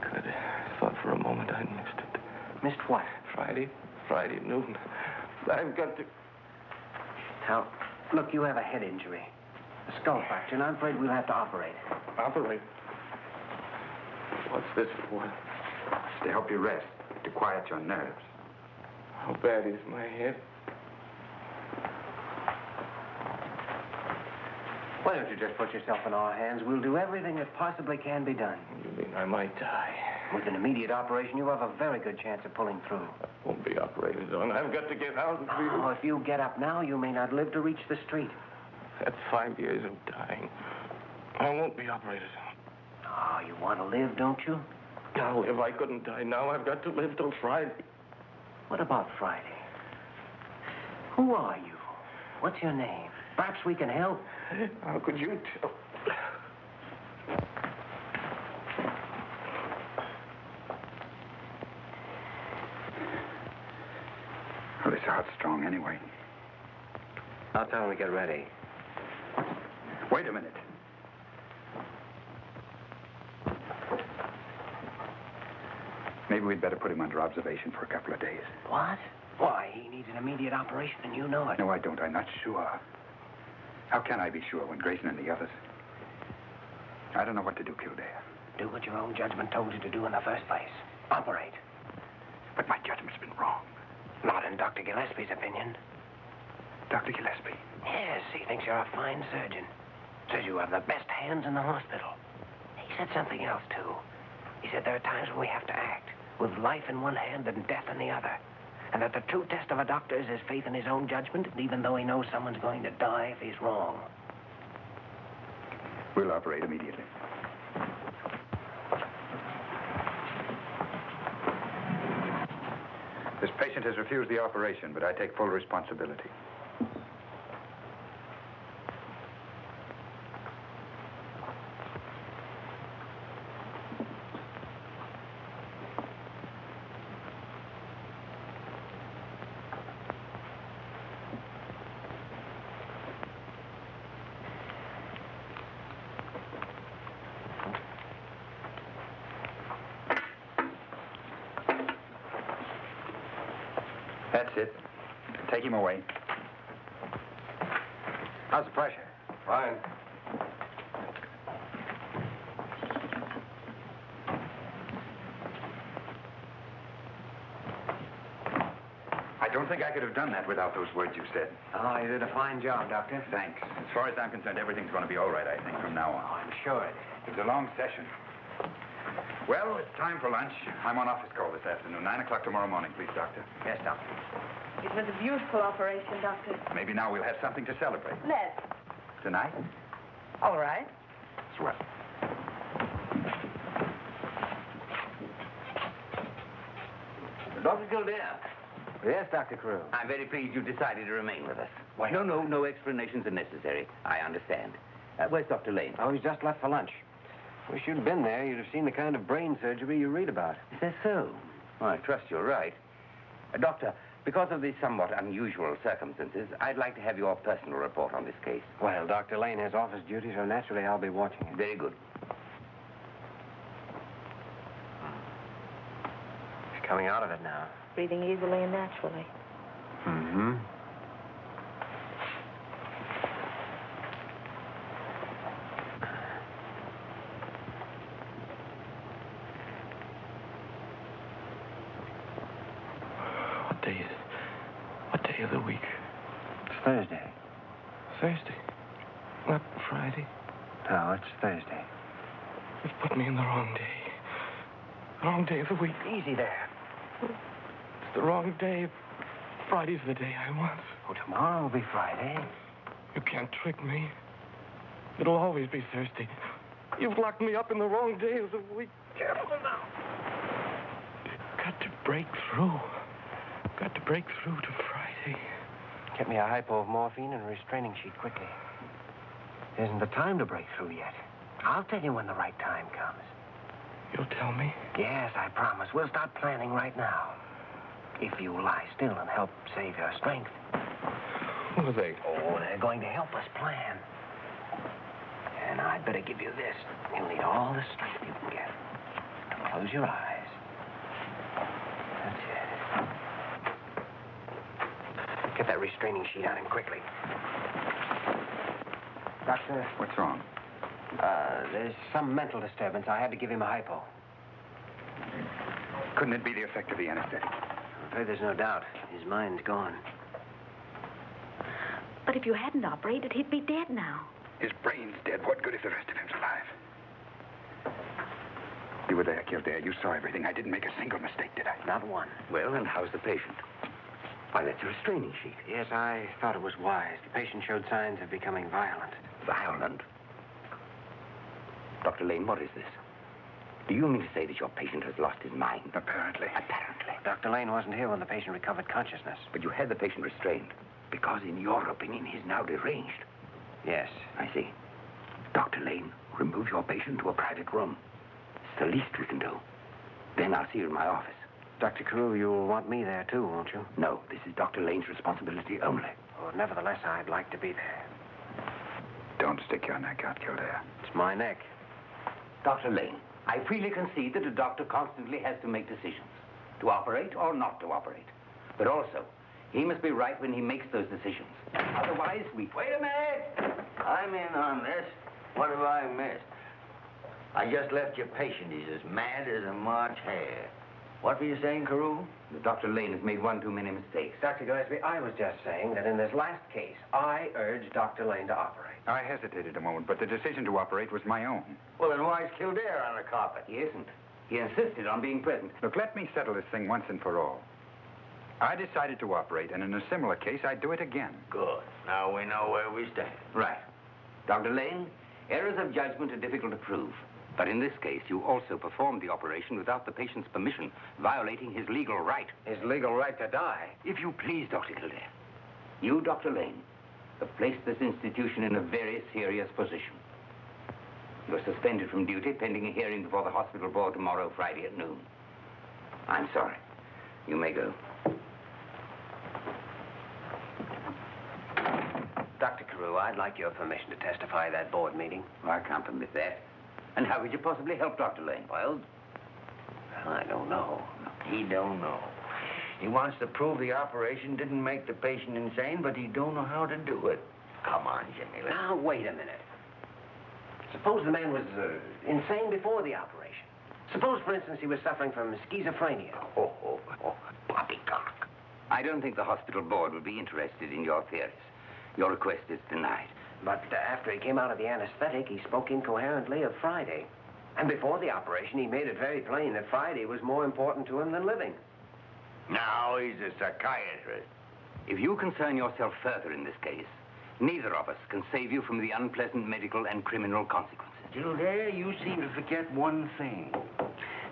[SPEAKER 8] Good. I thought for a moment I missed it.
[SPEAKER 12] Missed what?
[SPEAKER 8] Friday at noon. I've got to...
[SPEAKER 12] Now, look, you have a head injury. A skull fracture, and I'm afraid we'll have to operate.
[SPEAKER 8] Operate? What's this for?
[SPEAKER 10] It's to help you rest, to quiet your nerves.
[SPEAKER 8] How bad is my head?
[SPEAKER 12] Why don't you just put yourself in our hands? We'll do everything that possibly can be done.
[SPEAKER 8] You mean I might die?
[SPEAKER 12] With an immediate operation, you have a very good chance of pulling through.
[SPEAKER 8] I won't be operated on. I've got to get out of here.
[SPEAKER 12] Oh, if you get up now, you may not live to reach the street.
[SPEAKER 8] That's 5 years of dying. I won't be operated on.
[SPEAKER 12] Oh, you want to live, don't you?
[SPEAKER 8] I'll live. I couldn't die now. I've got to live till Friday.
[SPEAKER 12] What about Friday? Who are you? What's your name? Perhaps we can help.
[SPEAKER 8] How could you tell?
[SPEAKER 10] Well, this heart's strong anyway.
[SPEAKER 12] I'll tell him to get ready.
[SPEAKER 10] Wait a minute. Maybe we'd better put him under observation for a couple of days.
[SPEAKER 12] What? Why? He needs an immediate operation, and you know it.
[SPEAKER 10] No, I don't. I'm not sure. How can I be sure when Grayson and the others... I don't know what to do, Kildare.
[SPEAKER 12] Do what your own judgment told you to do in the first place. Operate.
[SPEAKER 10] But my judgment's been wrong.
[SPEAKER 12] Not in Dr. Gillespie's opinion.
[SPEAKER 10] Dr. Gillespie?
[SPEAKER 12] Yes, he thinks you're a fine surgeon. Says you have the best hands in the hospital. He said something else, too. He said there are times when we have to act, with life in one hand and death in the other. And that the true test of a doctor is his faith in his own judgment, even though he knows someone's going to die if he's wrong.
[SPEAKER 10] We'll operate immediately. This patient has refused the operation, but I take full responsibility. That's it. Take him away.
[SPEAKER 6] How's the pressure?
[SPEAKER 14] Fine.
[SPEAKER 10] I don't think I could have done that without those words you said.
[SPEAKER 6] Oh, you did a fine job, Doctor.
[SPEAKER 10] Thanks. As far as I'm concerned, everything's going to be all right, I think, from now on.
[SPEAKER 6] I'm sure it is.
[SPEAKER 10] It's a long session. Well, it's time for lunch. I'm on office call this afternoon. 9 o'clock tomorrow morning, please, Doctor.
[SPEAKER 6] Yes, Doctor.
[SPEAKER 11] It was a beautiful operation, Doctor.
[SPEAKER 10] Maybe now we'll have something to celebrate.
[SPEAKER 11] Let's.
[SPEAKER 10] Tonight?
[SPEAKER 11] All right.
[SPEAKER 10] Swell.
[SPEAKER 3] Dr. Kildare.
[SPEAKER 6] Yes, Dr. Carew.
[SPEAKER 3] I'm very pleased you decided to remain with us.
[SPEAKER 6] Why?
[SPEAKER 3] No explanations are necessary. I understand. Where's Dr. Lane?
[SPEAKER 6] Oh, he's just left for lunch. Wish you'd been there. You'd have seen the kind of brain surgery you read about.
[SPEAKER 3] Is that so? Well, I trust you're right. Doctor, because of the somewhat unusual circumstances, I'd like to have your personal report on this case.
[SPEAKER 6] Well, Dr. Lane has office duty, so naturally I'll be watching it.
[SPEAKER 3] Very good.
[SPEAKER 6] He's coming out of it now.
[SPEAKER 11] Breathing easily and naturally.
[SPEAKER 6] Mm-hmm.
[SPEAKER 12] What day of the week?
[SPEAKER 6] It's Thursday.
[SPEAKER 12] Thursday. Not Friday.
[SPEAKER 6] No, it's Thursday.
[SPEAKER 12] You've put me in the wrong day. The wrong day of the week.
[SPEAKER 6] Easy there.
[SPEAKER 12] It's the wrong day. Friday's the day I want.
[SPEAKER 6] Oh, tomorrow will be Friday.
[SPEAKER 12] You can't trick me. It'll always be Thursday. You've locked me up in the wrong day of the week. Careful now. Got to break through. Got to break through to Friday.
[SPEAKER 6] Get me a hypo of morphine and a restraining sheet quickly. Isn't the time to break through yet. I'll tell you when the right time comes.
[SPEAKER 12] You'll tell me?
[SPEAKER 6] Yes, I promise. We'll start planning right now. If you lie still and help save your strength.
[SPEAKER 12] Who are they?
[SPEAKER 6] Oh, they're going to help us plan. And I'd better give you this. You'll need all the strength you can get. Now close your eyes. That's it. Get that restraining sheet on him quickly. Doctor?
[SPEAKER 10] What's wrong?
[SPEAKER 6] There's some mental disturbance. I had to give him a hypo.
[SPEAKER 10] Couldn't it be the effect of the anesthetic?
[SPEAKER 6] I'm afraid there's no doubt. His mind's gone.
[SPEAKER 11] But if you hadn't operated, he'd be dead now.
[SPEAKER 10] His brain's dead. What good if the rest of him's alive? You were there, Kildare. You saw everything. I didn't make a single mistake, did I?
[SPEAKER 6] Not one.
[SPEAKER 3] Well, and how's the patient? Why, that's a restraining sheet.
[SPEAKER 6] Yes, I thought it was wise. The patient showed signs of becoming violent.
[SPEAKER 3] Violent? Dr. Lane, what is this? Do you mean to say that your patient has lost his mind?
[SPEAKER 10] Apparently.
[SPEAKER 3] Apparently.
[SPEAKER 6] Dr. Lane wasn't here when the patient recovered consciousness.
[SPEAKER 3] But you had the patient restrained because, in your opinion, he's now deranged.
[SPEAKER 6] Yes.
[SPEAKER 3] I see. Dr. Lane, remove your patient to a private room. It's the least we can do. Then I'll see you in my office.
[SPEAKER 6] Dr. Carew, you'll want me there, too, won't you?
[SPEAKER 3] No, this is Dr. Lane's responsibility only.
[SPEAKER 6] Oh, nevertheless, I'd like to be there.
[SPEAKER 10] Don't stick your neck out, Kildare.
[SPEAKER 6] It's my neck.
[SPEAKER 3] Dr. Lane, I freely concede that a doctor constantly has to make decisions, to operate or not to operate. But also, he must be right when he makes those decisions. Otherwise, we...
[SPEAKER 15] Wait a minute. I'm in on this. What have I missed? I just left your patient. He's as mad as a March hare. What were you saying, Carew?
[SPEAKER 3] Dr. Lane has made one too many mistakes.
[SPEAKER 6] Dr. Gillespie, I was just saying that in this last case, I urged Dr. Lane to operate.
[SPEAKER 10] I hesitated a moment, but the decision to operate was my own.
[SPEAKER 15] Well, then why is Kildare on the carpet?
[SPEAKER 3] He isn't. He insisted on being present.
[SPEAKER 10] Look, let me settle this thing once and for all. I decided to operate, and in a similar case, I'd do it again.
[SPEAKER 15] Good. Now we know where we stand.
[SPEAKER 3] Right. Dr. Lane, errors of judgment are difficult to prove. But in this case, you also performed the operation without the patient's permission, violating his legal right.
[SPEAKER 6] His legal right to die?
[SPEAKER 3] If you please, Dr. Kildare. You, Dr. Lane, have placed this institution in a very serious position. You're suspended from duty pending a hearing before the hospital board tomorrow, Friday at noon. I'm sorry. You may go.
[SPEAKER 6] Dr. Carew, I'd like your permission to testify at that board meeting.
[SPEAKER 3] Well, I can't permit that. And how could you possibly help Dr. Lane?
[SPEAKER 6] Well, I don't know.
[SPEAKER 15] He don't know. He wants to prove the operation didn't make the patient insane, but he don't know how to do it. Come on, Jimmy.
[SPEAKER 12] Now, wait a minute. Suppose the man was insane before the operation. Suppose, for instance, he was suffering from schizophrenia.
[SPEAKER 15] Poppycock.
[SPEAKER 8] I don't think the hospital board would be interested in your theories. Your request is denied.
[SPEAKER 12] But after he came out of the anesthetic, he spoke incoherently of Friday. And before the operation, he made it very plain that Friday was more important to him than living.
[SPEAKER 15] Now he's a psychiatrist.
[SPEAKER 8] If you concern yourself further in this case, neither of us can save you from the unpleasant medical and criminal consequences.
[SPEAKER 15] Kildare, you seem to forget one thing.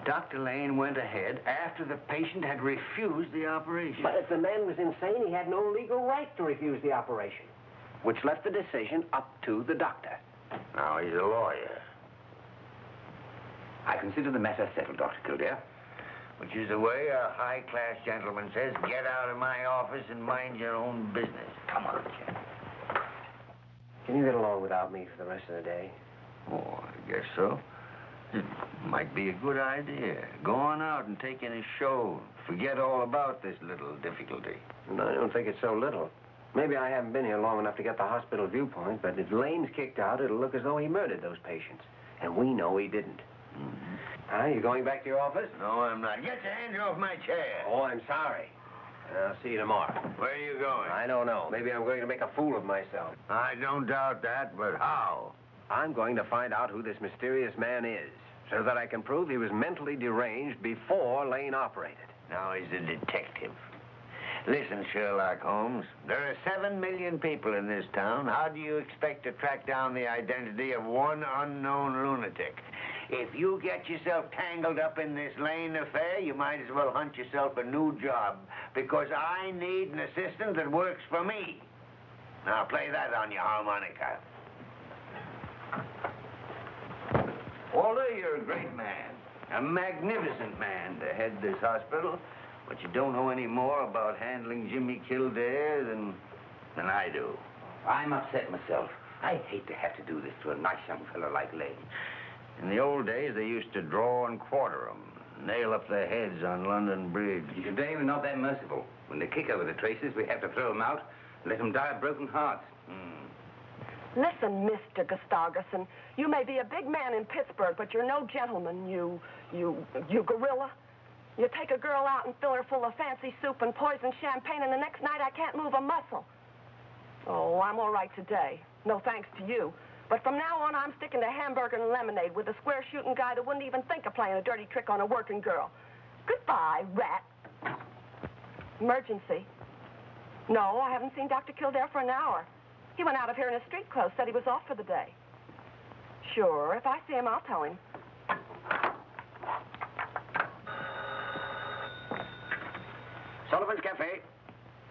[SPEAKER 15] Dr. Lane went ahead after the patient had refused the operation.
[SPEAKER 12] But if the man was insane, he had no legal right to refuse the operation, which left the decision up to the doctor.
[SPEAKER 15] Now he's a lawyer.
[SPEAKER 8] I consider the matter settled, Dr. Kildare.
[SPEAKER 15] Which is the way a high-class gentleman says, get out of my office and mind your own business. Come on, Jim.
[SPEAKER 12] Can you get along without me for the rest of the day?
[SPEAKER 15] Oh, I guess so. It might be a good idea. Go on out and take in a show. Forget all about this little difficulty.
[SPEAKER 12] No, I don't think it's so little. Maybe I haven't been here long enough to get the hospital viewpoint, but if Lane's kicked out, it'll look as though he murdered those patients. And we know he didn't. Huh? You going back to your office?
[SPEAKER 15] No, I'm not. Get your hands off my chair.
[SPEAKER 12] Oh, I'm sorry. I'll see you tomorrow.
[SPEAKER 15] Where are you going?
[SPEAKER 12] I don't know. Maybe I'm going to make a fool of myself.
[SPEAKER 15] I don't doubt that, but how?
[SPEAKER 12] I'm going to find out who this mysterious man is, so that I can prove he was mentally deranged before Lane operated.
[SPEAKER 15] Now he's a detective. Listen, Sherlock Holmes, there are 7 million people in this town. How do you expect to track down the identity of one unknown lunatic? If you get yourself tangled up in this Lane affair, you might as well hunt yourself a new job, because I need an assistant that works for me. Now play that on your harmonica. Walter, you're a great man, a magnificent man to head this hospital, but you don't know any more about handling Jimmy Kildare than I do.
[SPEAKER 8] I'm upset myself. I hate to have to do this to a nice young fellow like Lane.
[SPEAKER 15] In the old days, they used to draw and quarter them, nail up their heads on London Bridge.
[SPEAKER 8] Today, we're not that merciful. When they kick over the traces, we have to throw them out and let them die of broken hearts.
[SPEAKER 1] Listen, Mr. Gustafson, you may be a big man in Pittsburgh, but you're no gentleman, you gorilla. You take a girl out and fill her full of fancy soup and poison champagne, and the next night I can't move a muscle. Oh, I'm all right today. No thanks to you. But from now on, I'm sticking to hamburger and lemonade with a square-shooting guy that wouldn't even think of playing a dirty trick on a working girl. Goodbye, rat. Emergency. No, I haven't seen Dr. Kildare for an hour. He went out of here in his street clothes, said he was off for the day. Sure, if I see him, I'll tell him.
[SPEAKER 12] Sullivan's Cafe.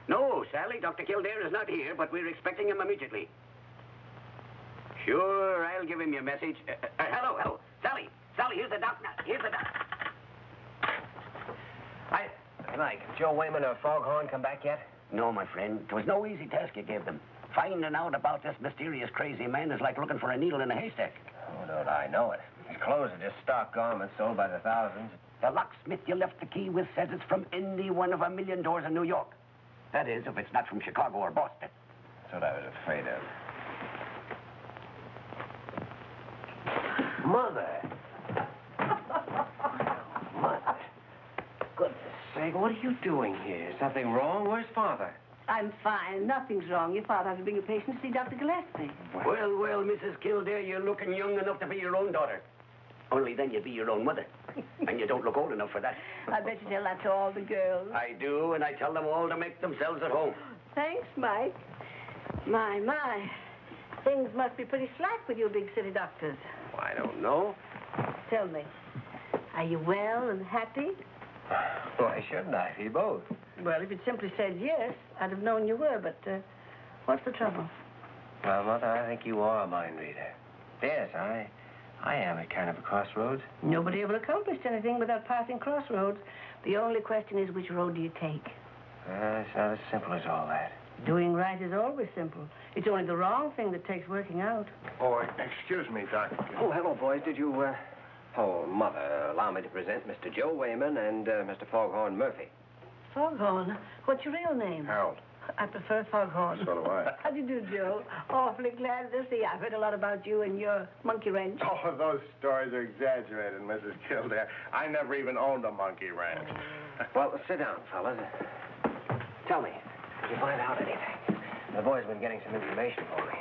[SPEAKER 12] No, Sally, Dr. Kildare is not here, but we're expecting him immediately. Sure, I'll give him your message. Hello. Sally, here's the doctor.
[SPEAKER 6] Hi, Mike. Joe Wayman or Foghorn come back yet?
[SPEAKER 12] No, my friend. It was no easy task you gave them. Finding out about this mysterious crazy man is like looking for a needle in a haystack.
[SPEAKER 6] Oh, don't I know it. His clothes are just stock garments sold by the thousands.
[SPEAKER 12] The locksmith you left the key with says it's from any one of 1,000,000 doors in New York. That is, if it's not from Chicago or Boston.
[SPEAKER 6] That's what I was afraid of.
[SPEAKER 12] Mother. Mother. Goodness sake, what are you doing here? Is something wrong? Where's Father?
[SPEAKER 11] I'm fine. Nothing's wrong. Your father has to bring a patient to see Dr. Gillespie.
[SPEAKER 12] Well, Mrs. Kildare, you're looking young enough to be your own daughter. Only then you'd be your own mother. And you don't look old enough for that.
[SPEAKER 11] I bet you tell that to all the girls.
[SPEAKER 12] I do, and I tell them all to make themselves at home.
[SPEAKER 11] Thanks, Mike. My. Things must be pretty slack with you big city doctors.
[SPEAKER 12] I don't know.
[SPEAKER 11] Tell me, are you well and happy?
[SPEAKER 6] Why shouldn't I be both?
[SPEAKER 11] Well, if you'd simply said yes, I'd have known you were, but what's the trouble?
[SPEAKER 6] Well, Mother, I think you are a mind reader. Yes, I am at kind of a crossroads.
[SPEAKER 11] Nobody ever accomplished anything without passing crossroads. The only question is, which road do you take?
[SPEAKER 6] It's not as simple as all that.
[SPEAKER 11] Doing right is always simple. It's only the wrong thing that takes working out.
[SPEAKER 2] Oh, excuse me, Doctor.
[SPEAKER 6] Oh, hello, boys. Did you, Oh, Mother, allow me to present Mr. Joe Wayman and Mr. Foghorn Murphy.
[SPEAKER 16] Foghorn? What's your real name?
[SPEAKER 2] Harold.
[SPEAKER 16] I prefer Foghorn.
[SPEAKER 2] So do I.
[SPEAKER 16] How do you do, Joe? Awfully glad to see you. I've heard a lot about you and your monkey wrench.
[SPEAKER 2] Oh, those stories are exaggerated, Mrs. Kildare. I never even owned a monkey ranch.
[SPEAKER 12] Well, sit down, fellas. Tell me, did you find out anything? The boy's been getting some information for me.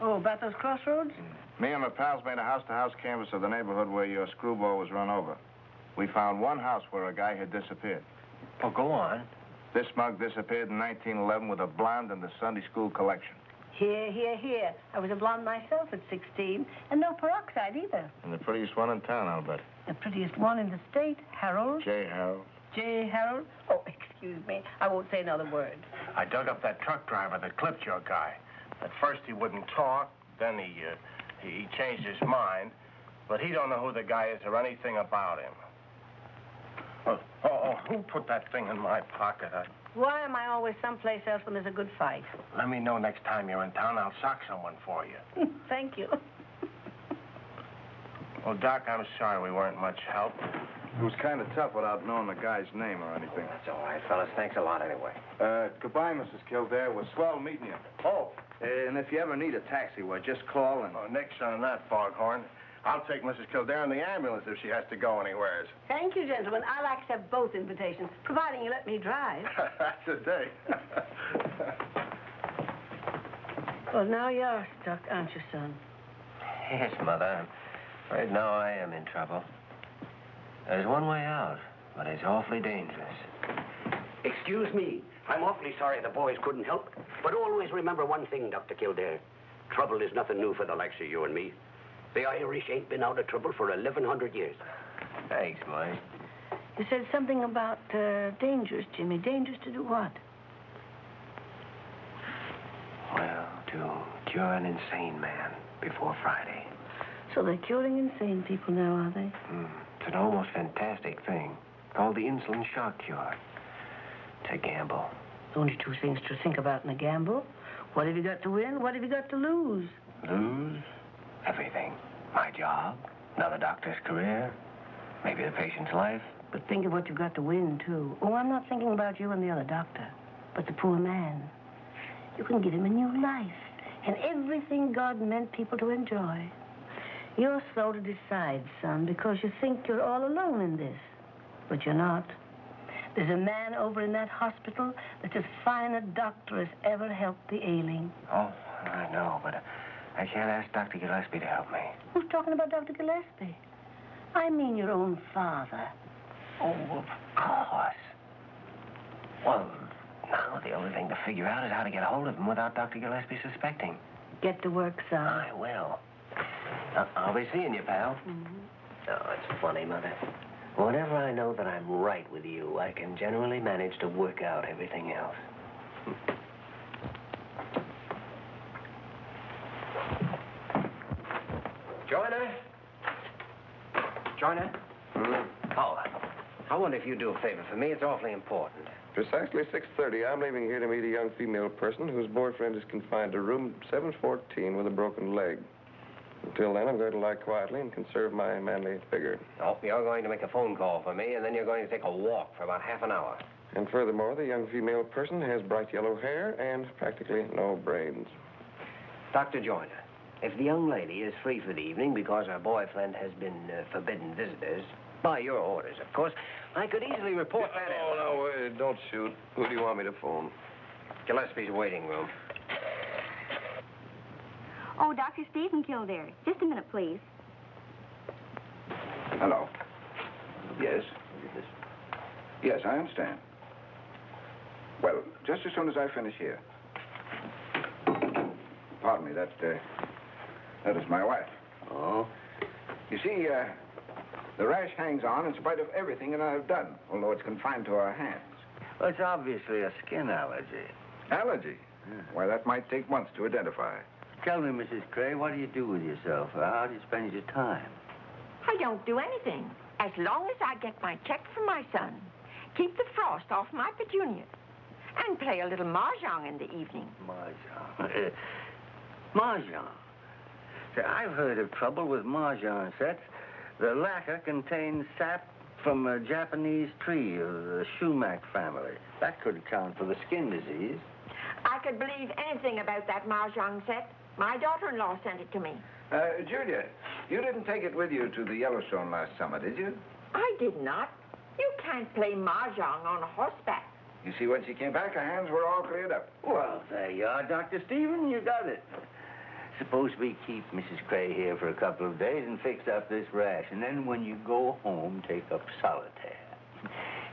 [SPEAKER 16] Oh, about those crossroads?
[SPEAKER 17] Me and my pals made a house-to-house canvass of the neighborhood where your screwball was run over. We found one house where a guy had disappeared.
[SPEAKER 12] Oh, go on.
[SPEAKER 17] This mug disappeared in 1911 with a blonde in the Sunday school collection.
[SPEAKER 16] Here, here, here. I was a blonde myself at 16, and no peroxide either.
[SPEAKER 17] And the prettiest one in town, I'll bet.
[SPEAKER 16] The prettiest one in the state, Harold.
[SPEAKER 17] J. Harold.
[SPEAKER 16] J. Harold? Oh, excuse me. I won't say another word.
[SPEAKER 2] I dug up that truck driver that clipped your guy. At first he wouldn't talk, then he changed his mind, but he don't know who the guy is or anything about him. Who put that thing in my pocket?
[SPEAKER 16] Why am I always someplace else when there's a good fight?
[SPEAKER 2] Let me know next time you're in town. I'll sock someone for you.
[SPEAKER 16] Thank you.
[SPEAKER 2] Well, Doc, I'm sorry we weren't much help.
[SPEAKER 17] It was kind of tough without knowing the guy's name or anything.
[SPEAKER 12] That's all right, fellas. Thanks a lot anyway.
[SPEAKER 17] Goodbye, Mrs. Kildare. It was swell meeting you.
[SPEAKER 2] Oh.
[SPEAKER 17] And if you ever need a taxi, well, just call and...
[SPEAKER 2] Oh, nix on that, Foghorn. I'll take Mrs. Kildare in the ambulance if she has to go anywheres.
[SPEAKER 16] Thank you, gentlemen. I'll accept both invitations, providing you let me drive.
[SPEAKER 2] That's a day.
[SPEAKER 16] Well, now you're stuck, aren't you, son?
[SPEAKER 12] Yes, Mother. Right now I am in trouble. There's one way out, but it's awfully dangerous.
[SPEAKER 18] Excuse me. I'm awfully sorry the boys couldn't help. But always remember one thing, Dr. Kildare. Trouble is nothing new for the likes of you and me. The Irish ain't been out of trouble for 1,100 years.
[SPEAKER 12] Thanks, Mike.
[SPEAKER 16] You said something about dangerous, Jimmy. Dangerous to do what?
[SPEAKER 12] Well, to cure an insane man before Friday.
[SPEAKER 16] So they're curing insane people now, are they?
[SPEAKER 12] It's an almost fantastic thing called the insulin shock cure. It's a gamble.
[SPEAKER 16] Only two things to think about in a gamble. What have you got to win? What have you got to lose?
[SPEAKER 12] Lose? Everything. My job, another doctor's career, maybe the patient's life.
[SPEAKER 16] But think of what you've got to win, too. Oh, I'm not thinking about you and the other doctor, but the poor man. You can give him a new life and everything God meant people to enjoy. You're slow to decide, son, because you think you're all alone in this. But you're not. There's a man over in that hospital that's as fine a doctor as ever helped the ailing.
[SPEAKER 12] Oh, I know, but I can't ask Dr. Gillespie to help me.
[SPEAKER 16] Who's talking about Dr. Gillespie? I mean your own father.
[SPEAKER 12] Oh, of course. Well, now the only thing to figure out is how to get a hold of him without Dr. Gillespie suspecting.
[SPEAKER 16] Get to work, son.
[SPEAKER 12] I will. I'll be seeing you, pal. Oh, it's funny, Mother. Whenever I know that I'm right with you, I can generally manage to work out everything else. Joyner? Joyner? Oh, I wonder if you'd do a favor for me. It's awfully important.
[SPEAKER 14] Precisely 6:30. I'm leaving here to meet a young female person whose boyfriend is confined to room 714 with a broken leg. Until then, I'm going to lie quietly and conserve my manly figure.
[SPEAKER 12] Oh, you're going to make a phone call for me, and then you're going to take a walk for about half an hour.
[SPEAKER 14] And furthermore, the young female person has bright yellow hair and practically no brains.
[SPEAKER 12] Dr. Joyner, if the young lady is free for the evening because her boyfriend has been forbidden visitors, by your orders, of course, I could easily report that.
[SPEAKER 14] No, wait, don't shoot. Who do you want me to phone?
[SPEAKER 12] Gillespie's waiting room.
[SPEAKER 4] Oh, Dr. Stephen Kildare. Just a minute, please.
[SPEAKER 10] Hello. Yes? Yes, I understand. Well, just as soon as I finish here. Pardon me, that is my wife.
[SPEAKER 12] Oh?
[SPEAKER 10] You see, the rash hangs on in spite of everything that I've done, although it's confined to our hands.
[SPEAKER 3] Well, it's obviously a skin allergy.
[SPEAKER 10] Allergy?
[SPEAKER 3] Yeah.
[SPEAKER 10] Why, that might take months to identify.
[SPEAKER 3] Tell me, Mrs. Cray, what do you do with yourself? How do you spend your time?
[SPEAKER 19] I don't do anything, as long as I get my check from my son, keep the frost off my petunias, and play a little mahjong in the evening.
[SPEAKER 3] Mahjong? Mahjong? See, I've heard of trouble with mahjong sets. The lacquer contains sap from a Japanese tree of the Shumac family. That could account for the skin disease.
[SPEAKER 19] I could believe anything about that mahjong set. My daughter-in-law sent it to me.
[SPEAKER 10] Julia, you didn't take it with you to the Yellowstone last summer, did you?
[SPEAKER 19] I did not. You can't play mahjong on horseback.
[SPEAKER 10] You see, when she came back, her hands were all cleared up.
[SPEAKER 3] Well, there you are, Dr. Stephen. You got it. Suppose we keep Mrs. Cray here for a couple of days and fix up this rash, and then when you go home, take up solitaire.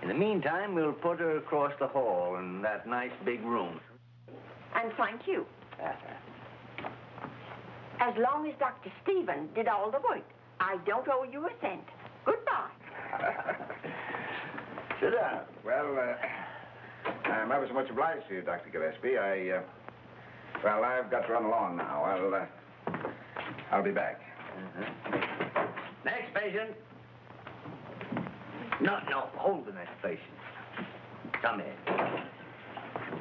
[SPEAKER 3] In the meantime, we'll put her across the hall in that nice big room.
[SPEAKER 19] And thank you. As long as Dr. Stephen did all the work, I don't owe you a cent. Goodbye.
[SPEAKER 3] Sit down.
[SPEAKER 10] Well, I'm ever so much obliged to you, Dr. Gillespie. Well, I've got to run along now. I'll be back.
[SPEAKER 3] Next patient. No, hold the next patient. Come in.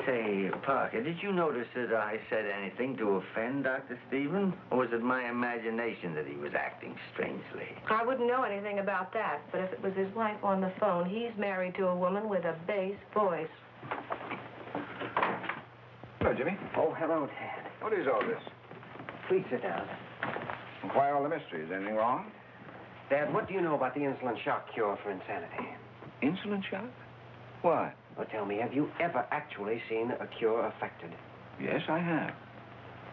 [SPEAKER 3] Say, Parker, did you notice that I said anything to offend Dr. Stephen? Or was it my imagination that he was acting strangely?
[SPEAKER 11] I wouldn't know anything about that, but if it was his wife on the phone, he's married to a woman with a bass voice.
[SPEAKER 10] Hello, Jimmy.
[SPEAKER 6] Oh, hello, Dad.
[SPEAKER 10] What is all this?
[SPEAKER 6] Please sit down.
[SPEAKER 10] Why all the mystery? Is anything wrong?
[SPEAKER 6] Dad, what do you know about the insulin shock cure for insanity?
[SPEAKER 10] Insulin shock? Why?
[SPEAKER 6] Well, tell me, have you ever actually seen a cure effected?
[SPEAKER 10] Yes, I have.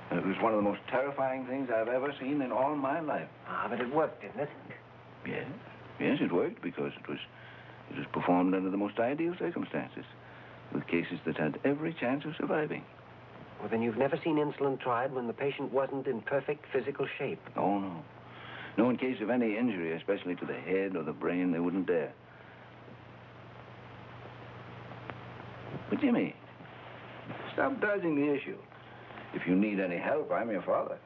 [SPEAKER 10] And it was one of the most terrifying things I've ever seen in all my life.
[SPEAKER 6] Ah, but it worked, didn't it?
[SPEAKER 10] Yes. Yes, it worked because it was performed under the most ideal circumstances, with cases that had every chance of surviving.
[SPEAKER 6] Well, then you've never seen insulin tried when the patient wasn't in perfect physical shape.
[SPEAKER 10] Oh, no. No, in case of any injury, especially to the head or the brain, they wouldn't dare. But, Jimmy, stop dodging the issue. If you need any help, I'm your father.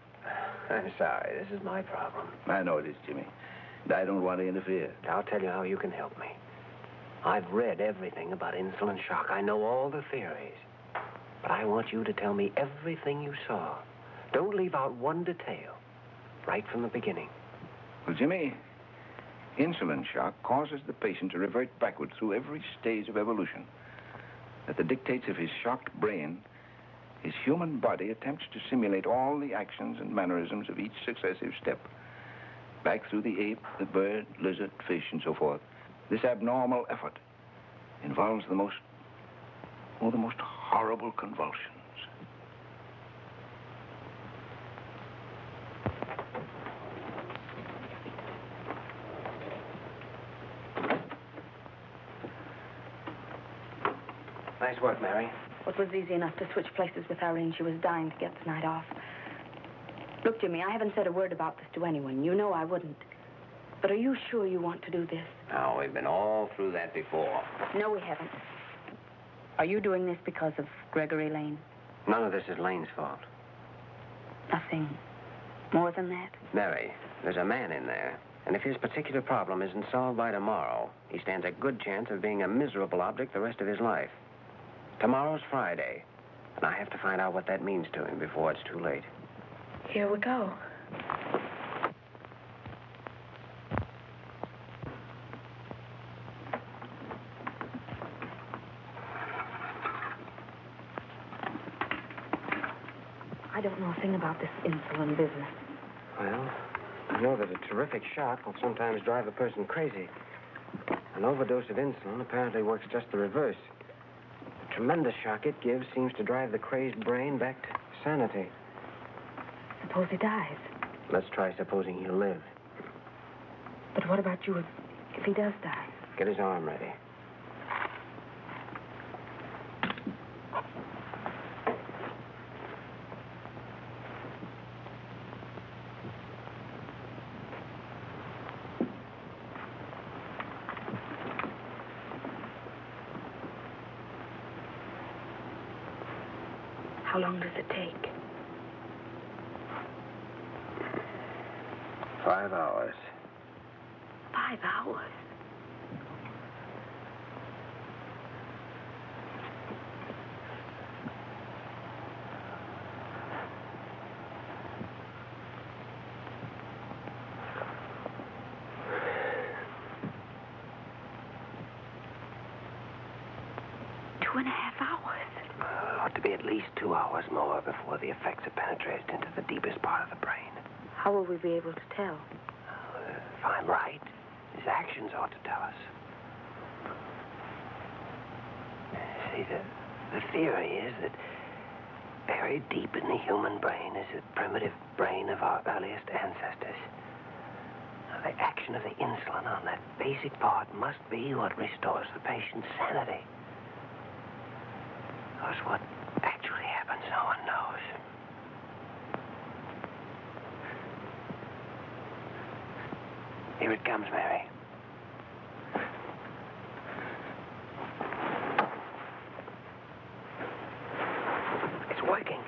[SPEAKER 6] I'm sorry. This is my problem.
[SPEAKER 10] I know it is, Jimmy. And I don't want to interfere.
[SPEAKER 6] I'll tell you how you can help me. I've read everything about insulin shock. I know all the theories. But I want you to tell me everything you saw. Don't leave out one detail. Right from the beginning.
[SPEAKER 10] Well, Jimmy, insulin shock causes the patient to revert backward through every stage of evolution. At the dictates of his shocked brain, his human body attempts to simulate all the actions and mannerisms of each successive step. Back through the ape, the bird, lizard, fish, and so forth. This abnormal effort involves the most horrible convulsions.
[SPEAKER 6] Nice work, Mary.
[SPEAKER 11] It was easy enough to switch places with Laraine. She was dying to get the night off. Look, Jimmy, I haven't said a word about this to anyone. You know I wouldn't. But are you sure you want to do this?
[SPEAKER 8] Oh, we've been all through that before.
[SPEAKER 11] No, we haven't. Are you doing this because of Gregory Lane?
[SPEAKER 6] None of this is Lane's fault.
[SPEAKER 11] Nothing more than that?
[SPEAKER 6] Mary, there's a man in there. And if his particular problem isn't solved by tomorrow, he stands a good chance of being a miserable object the rest of his life. Tomorrow's Friday, and I have to find out what that means to him before it's too late.
[SPEAKER 11] Here we go. I don't know a thing about this insulin business.
[SPEAKER 6] Well, I know that a terrific shock will sometimes drive a person crazy. An overdose of insulin apparently works just the reverse. The tremendous shock it gives seems to drive the crazed brain back to sanity.
[SPEAKER 11] Suppose he dies.
[SPEAKER 6] Let's try supposing he'll live.
[SPEAKER 11] But what about you if he does die?
[SPEAKER 6] Get his arm ready.
[SPEAKER 11] How long does it take?
[SPEAKER 6] 5 hours.
[SPEAKER 11] 5 hours?
[SPEAKER 4] 2.5 hours.
[SPEAKER 12] Ought to be at least 2 hours more before the effects are penetrated into the deepest part of the brain.
[SPEAKER 11] How will we be able to tell?
[SPEAKER 12] If I'm right, his actions ought to tell us. See, the theory is that buried deep in the human brain is the primitive brain of our earliest ancestors. Now, the action of the insulin on that basic part must be what restores the patient's sanity. Of course, what actually happens, no one knows. Here it comes, Mary. It's working.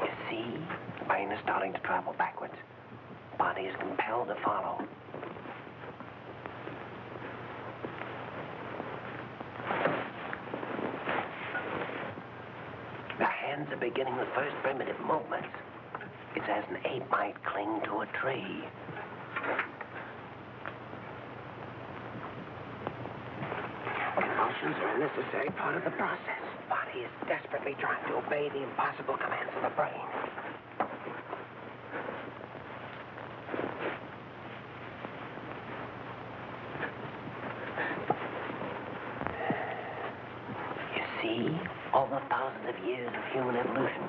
[SPEAKER 12] You see, the brain is starting to travel backwards. The body is compelled to follow. Are beginning the first primitive movements. It's as an ape might cling to a tree. Convulsions are a necessary part of the process. The body is desperately trying to obey the impossible commands of the brain. You see? All the thousands of years of human evolution,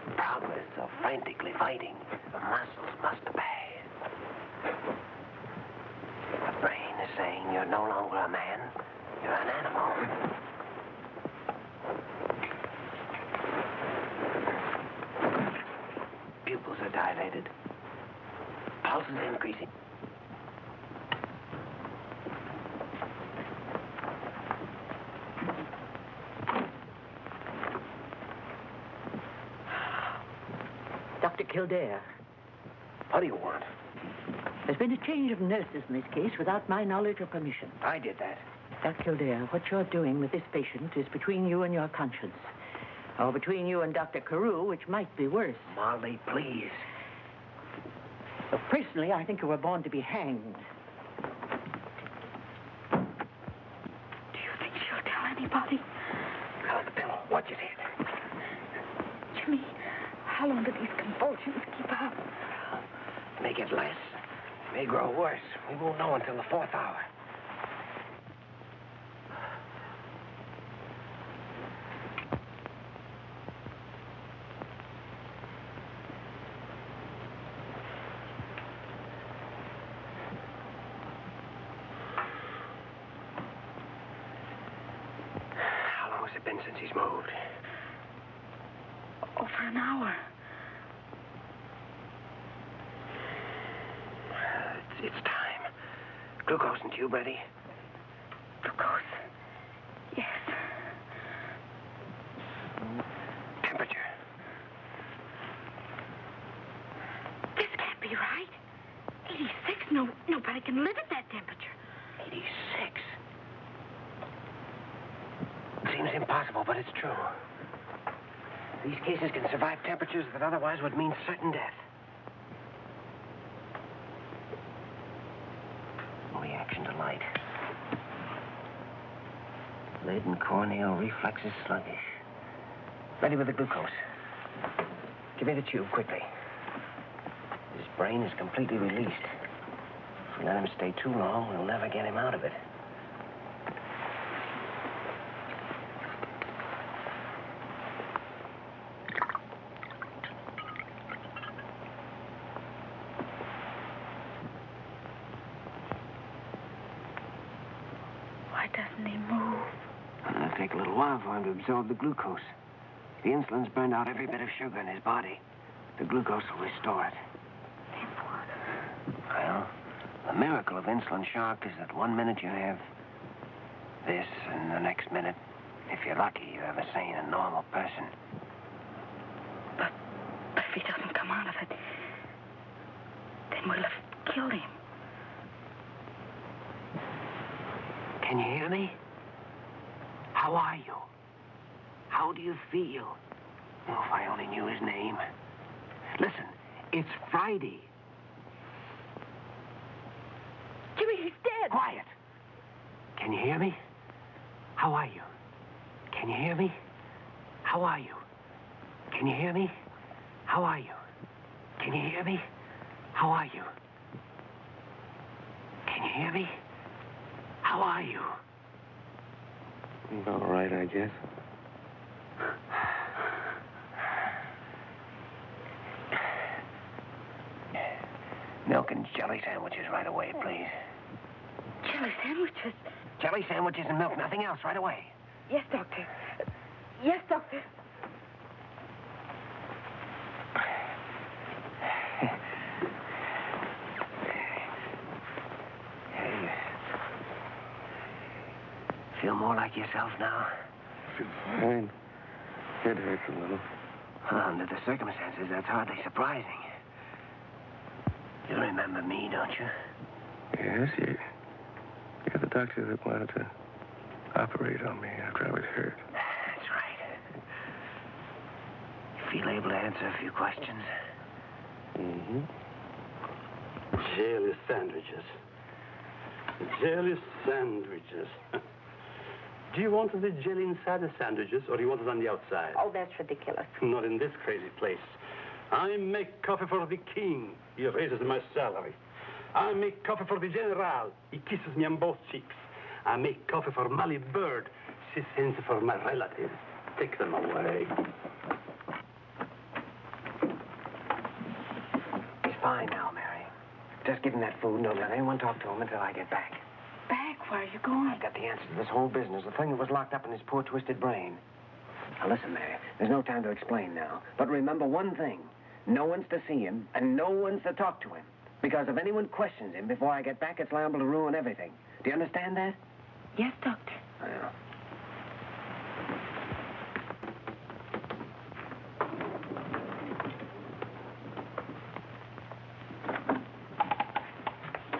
[SPEAKER 12] the progress of frantically fighting, the muscles must obey. The brain is saying you're no longer a man, you're an animal. Pupils are dilated. Pulse is increasing.
[SPEAKER 9] Dr. Kildare.
[SPEAKER 12] What do you want?
[SPEAKER 9] There's been a change of nurses in this case without my knowledge or permission.
[SPEAKER 12] I did that.
[SPEAKER 9] Dr. Kildare, what you're doing with this patient is between you and your conscience. Or between you and Dr. Carew, which might be worse.
[SPEAKER 12] Molly, please.
[SPEAKER 9] Well, personally, I think you were born to be hanged.
[SPEAKER 11] Do you think she'll tell anybody?
[SPEAKER 12] Now, the pillow. Watch his head.
[SPEAKER 11] Jimmy, how long do these convulsions keep on?
[SPEAKER 12] May get less. May grow worse. We won't know until the 4th hour. How long has it been since he's moved?
[SPEAKER 11] Over an hour.
[SPEAKER 12] It's time. Glucose and tube ready?
[SPEAKER 11] Glucose. Yes.
[SPEAKER 12] Temperature.
[SPEAKER 11] This can't be right. 86? Nobody can live at that temperature.
[SPEAKER 12] 86. Seems impossible, but it's true. These cases can survive temperatures that otherwise would mean certain death. Reaction to light. Latent corneal reflexes sluggish. Ready with the glucose. Give me the tube, quickly. His brain is completely released. If we let him stay too long, we'll never get him out of it.
[SPEAKER 11] Why doesn't he move?
[SPEAKER 12] It'll take a little while for him to absorb the glucose. The insulin's burned out every bit of sugar in his body. The glucose will restore it.
[SPEAKER 11] Then what?
[SPEAKER 12] Well, the miracle of insulin shock is that 1 minute you have this, and the next minute, if you're lucky, you have a sane and normal person.
[SPEAKER 11] But if he doesn't come out of it, then we'll have killed him.
[SPEAKER 12] Can you hear me? How are you? How do you feel? Oh, if I only knew his name. Listen, it's Friday.
[SPEAKER 19] Jimmy, he's dead.
[SPEAKER 12] Quiet. Can you hear me? How are you? Can you hear me? How are you? Can you hear me? How are you? Can you hear me? How are you? Can you hear me? How are you?
[SPEAKER 14] All right, I guess.
[SPEAKER 12] Milk and jelly sandwiches right away, please.
[SPEAKER 11] Jelly sandwiches?
[SPEAKER 12] Jelly sandwiches and milk, nothing else, right away.
[SPEAKER 11] Yes, Doctor. Yes, Doctor.
[SPEAKER 12] Hey, feel more like yourself now?
[SPEAKER 14] I feel fine. Head hurts a little.
[SPEAKER 12] Under the circumstances, that's hardly surprising. You remember me, don't you?
[SPEAKER 14] Yes, you're the doctor that wanted to operate on me after I was hurt.
[SPEAKER 12] That's right. You feel able to answer a few questions?
[SPEAKER 14] Mm-hmm.
[SPEAKER 20] Jelly sandwiches. Jelly sandwiches. Do you want the jelly inside the sandwiches, or do you want it on the outside?
[SPEAKER 4] Oh, that's ridiculous.
[SPEAKER 20] Not in this crazy place. I make coffee for the king. He raises my salary. I make coffee for the general. He kisses me on both cheeks. I make coffee for Molly Bird. She sends it for my relatives. Take them away.
[SPEAKER 12] He's fine now, Mary. Just give him that food and don't let anyone talk to him until I get back.
[SPEAKER 11] Back? Where are you going?
[SPEAKER 12] I've got the answer to this whole business, the thing that was locked up in his poor, twisted brain. Now, listen, Mary, there's no time to explain now. But remember one thing. No one's to see him, and no one's to talk to him. Because if anyone questions him before I get back, it's liable to ruin everything. Do you understand that?
[SPEAKER 11] Yes, Doctor.
[SPEAKER 12] Well.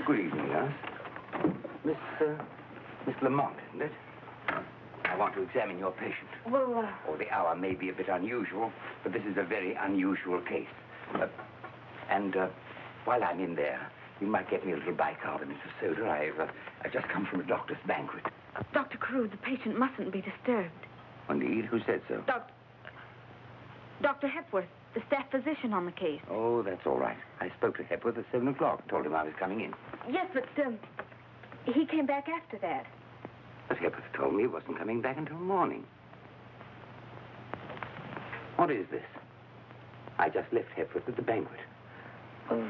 [SPEAKER 8] Good evening, Lance. Miss Lamont, isn't it? I want to examine your patient.
[SPEAKER 11] Well,
[SPEAKER 8] Oh, the hour may be a bit unusual, but this is a very unusual case. While I'm in there, you might get me a little bicarbonate of soda. I've just come from a doctor's banquet.
[SPEAKER 11] Dr. Carew, the patient mustn't be disturbed.
[SPEAKER 8] Indeed, who said so?
[SPEAKER 11] Dr. Hepworth, the staff physician on the case.
[SPEAKER 8] Oh, that's all right. I spoke to Hepworth at 7 o'clock, told him I was coming in.
[SPEAKER 11] Yes, but he came back after that.
[SPEAKER 8] But Hepworth told me he wasn't coming back until morning. What is this? I just left Hepworth at the banquet.
[SPEAKER 11] Well,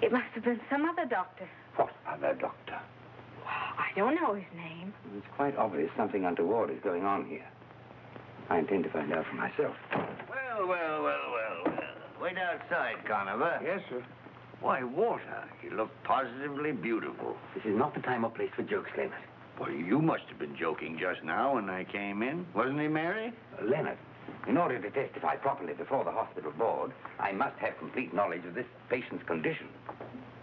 [SPEAKER 11] it must have been some other doctor.
[SPEAKER 8] What other doctor?
[SPEAKER 11] I don't know his name.
[SPEAKER 8] It's quite obvious something untoward is going on here. I intend to find out for myself.
[SPEAKER 15] Well. Wait outside, Conover.
[SPEAKER 8] Yes, sir.
[SPEAKER 15] Why, Walter, you look positively beautiful.
[SPEAKER 8] This is not the time or place for jokes, Leonard.
[SPEAKER 15] Well, you must have been joking just now when I came in. Wasn't he, Mary?
[SPEAKER 8] Leonard, in order to testify properly before the hospital board, I must have complete knowledge of this patient's condition.